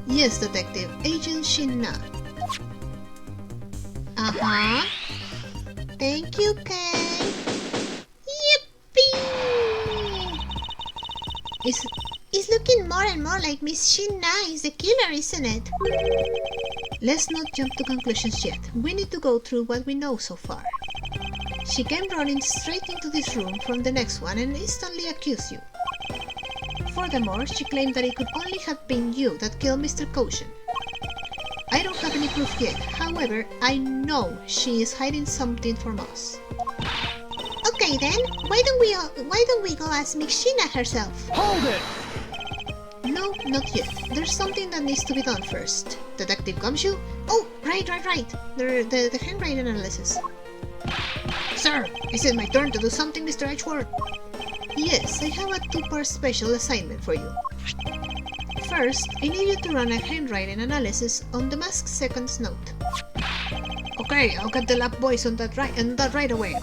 Yes, Detective, Agent Shinna. Thank you, Kay. Yippee! It's looking more and more like Miss Shinna is the killer, isn't it? Let's not jump to conclusions yet. We need to go through what we know so far. She came running straight into this room from the next one and instantly accused you. Furthermore, she claimed that it could only have been you that killed Mr. Caution. I don't have any proof yet, however, I know she is hiding something from us. Okay then, why don't we go ask Miss Shinna herself? Hold it! No, not yet. There's something that needs to be done first. Detective Gumshoe? Oh, right. The handwriting analysis. Sir, is it my turn to do something, Mr. Edgeworth? Yes, I have a two-part special assignment for you. First, I need you to run a handwriting analysis on the mask's second note. Okay, I'll get the lab boys on that right away.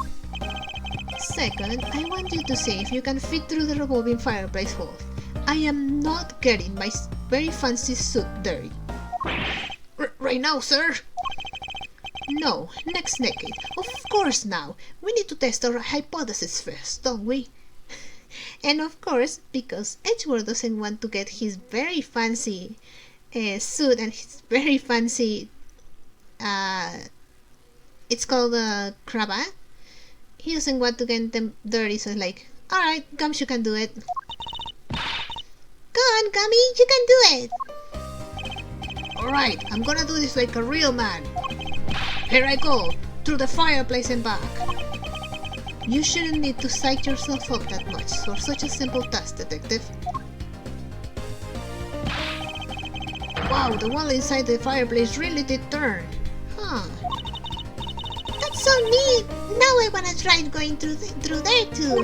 Second, I want you to see if you can fit through the revolving fireplace wall. I am not getting my very fancy suit dirty. Right now, sir? No, next naked. Of course now. We need to test our hypothesis first, don't we? And of course, because Edgeworth doesn't want to get his very fancy suit and his very fancy, it's called a cravat. He doesn't want to get them dirty, so it's like, alright, Gums, you can do it. Go on, Gummy, you can do it! Alright, I'm gonna do this like a real man. Here I go, through the fireplace and back. You shouldn't need to psych yourself up that much for such a simple task, Detective. Wow, the wall inside the fireplace really did turn. Huh. That's so neat! Now I wanna try going through there too.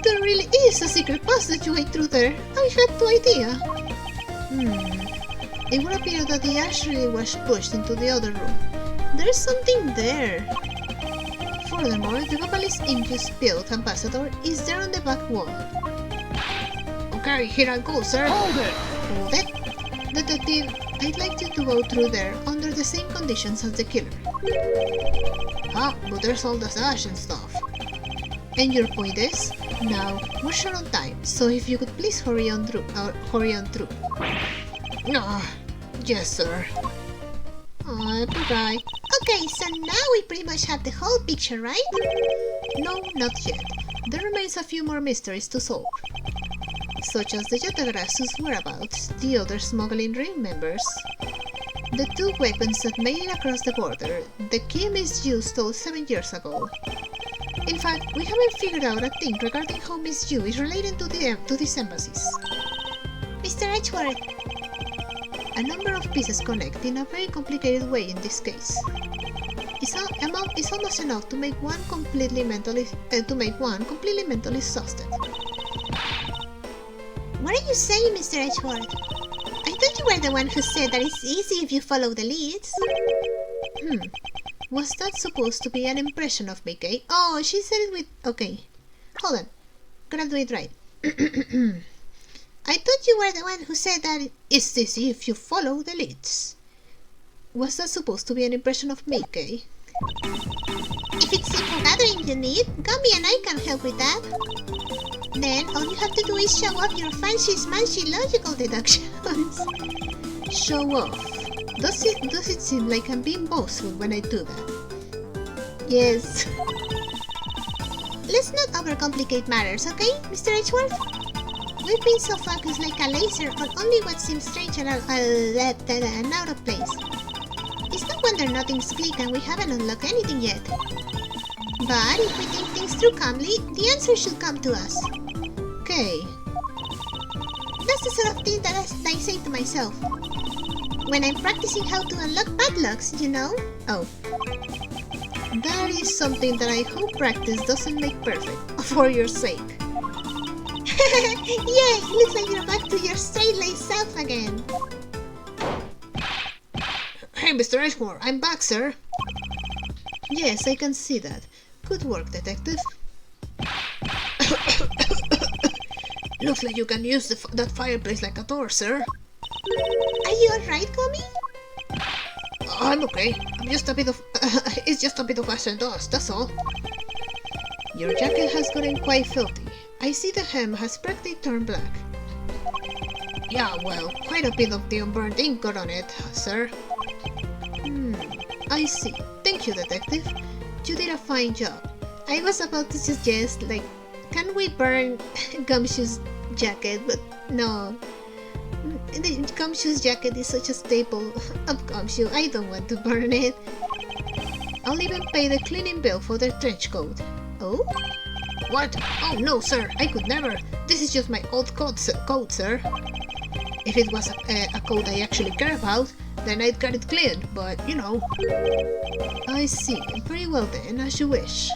There really is a secret passageway through there. I had no idea. It would appear that the ashtray was pushed into the other room. There's something there. Furthermore, the Babalis Injus built ambassador is there on the back wall. Okay, here I go, sir. Hold it! Hold it? Detective, I'd like you to go through there under the same conditions as the killer. Ah, but there's all the sash and stuff. And your point is? Now, we're short on time, so if you could please hurry on through. Yes, sir. Poor guy. Okay, so now we pretty much have the whole picture, right? No, not yet. There remains a few more mysteries to solve, such as the Yatagrasu's whereabouts, the other smuggling ring members, the two weapons that made it across the border, the key Miss Yu stole 7 years ago. In fact, we haven't figured out a thing regarding how Miss Yu is related to these embassies. Mr. Edgeworth, a number of pieces connect in a very complicated way in this case. It's almost enough to make one completely mentally exhausted. What are you saying, Mr. Edgeworth? I thought you were the one who said that it's easy if you follow the leads. Was that supposed to be an impression of me, Kay? Oh, she said it with... Okay. Hold on. Gotta do it right. I thought you were the one who said that It's easy if you follow the leads. Was that supposed to be an impression of me, Kay? If it's info gathering you need, Gummy and I can help with that. Then all you have to do is show off your fancy smanchy logical deductions. Show off. Does it seem like I'm being boastful when I do that? Yes. Let's not overcomplicate matters, okay, Mr. Edgeworth? We've been so focused like a laser on only what seems strange and out of place. It's no wonder nothing's clicked and we haven't unlocked anything yet. But if we think things through calmly, the answer should come to us. Okay. That's the sort of thing that I say to myself when I'm practicing how to unlock padlocks, you know? Oh. That is something that I hope practice doesn't make perfect, for your sake. Yeah, it looks like you're back to your straight-laced self again. Hey, Mr. Edgeworth, I'm back, sir. Yes, I can see that. Good work, Detective. Looks like you can use that fireplace like a door, sir. Are you alright, Gummy? I'm okay. It's just a bit of ash and dust, that's all. Your jacket has gotten quite filthy. I see the hem has practically turned black. Yeah, well, quite a bit of the unburned ink got on it, sir. I see. Thank you, Detective. You did a fine job. I was about to suggest, like, can we burn Gumshoe's jacket, but no. The Gumshoe's jacket is such a staple of Gumshoe, I don't want to burn it. I'll even pay the cleaning bill for their trench coat. Oh? What? Oh no, sir, I could never. This is just my old coat, sir. If it was a coat I actually care about, then I'd get it cleaned, but you know. I see. Very well then, as you wish.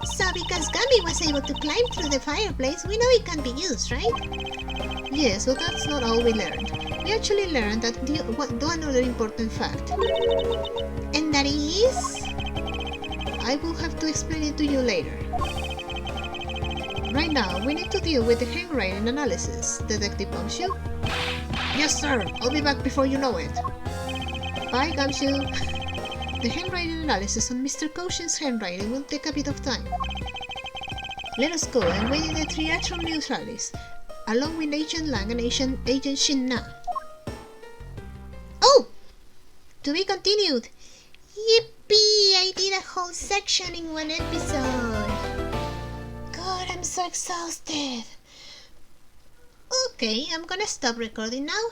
So because Gummy was able to climb through the fireplace, we know it can be used, right? Yes, but that's not all we learned. We actually learned that one other important fact. And that is... I will have to explain it to you later. Right now, we need to deal with the handwriting analysis, Detective Gumshoe. Yes, sir. I'll be back before you know it. Bye, Gumshoe. The handwriting analysis on Mr. Caution's handwriting will take a bit of time. Let us go and wait in the triathlon news rallies, along with Agent Lang and Agent Shin Na. Oh! To be continued! Yippee! I did a whole section in one episode! God, I'm so exhausted! Okay, I'm gonna stop recording now.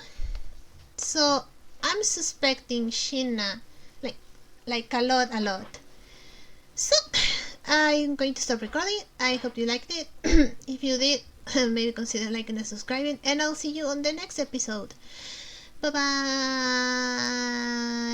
So, I'm suspecting Shinna like a lot. So, I'm going to stop recording. I hope you liked it. If you did, maybe consider liking and subscribing, and I'll see you on the next episode. Bye bye!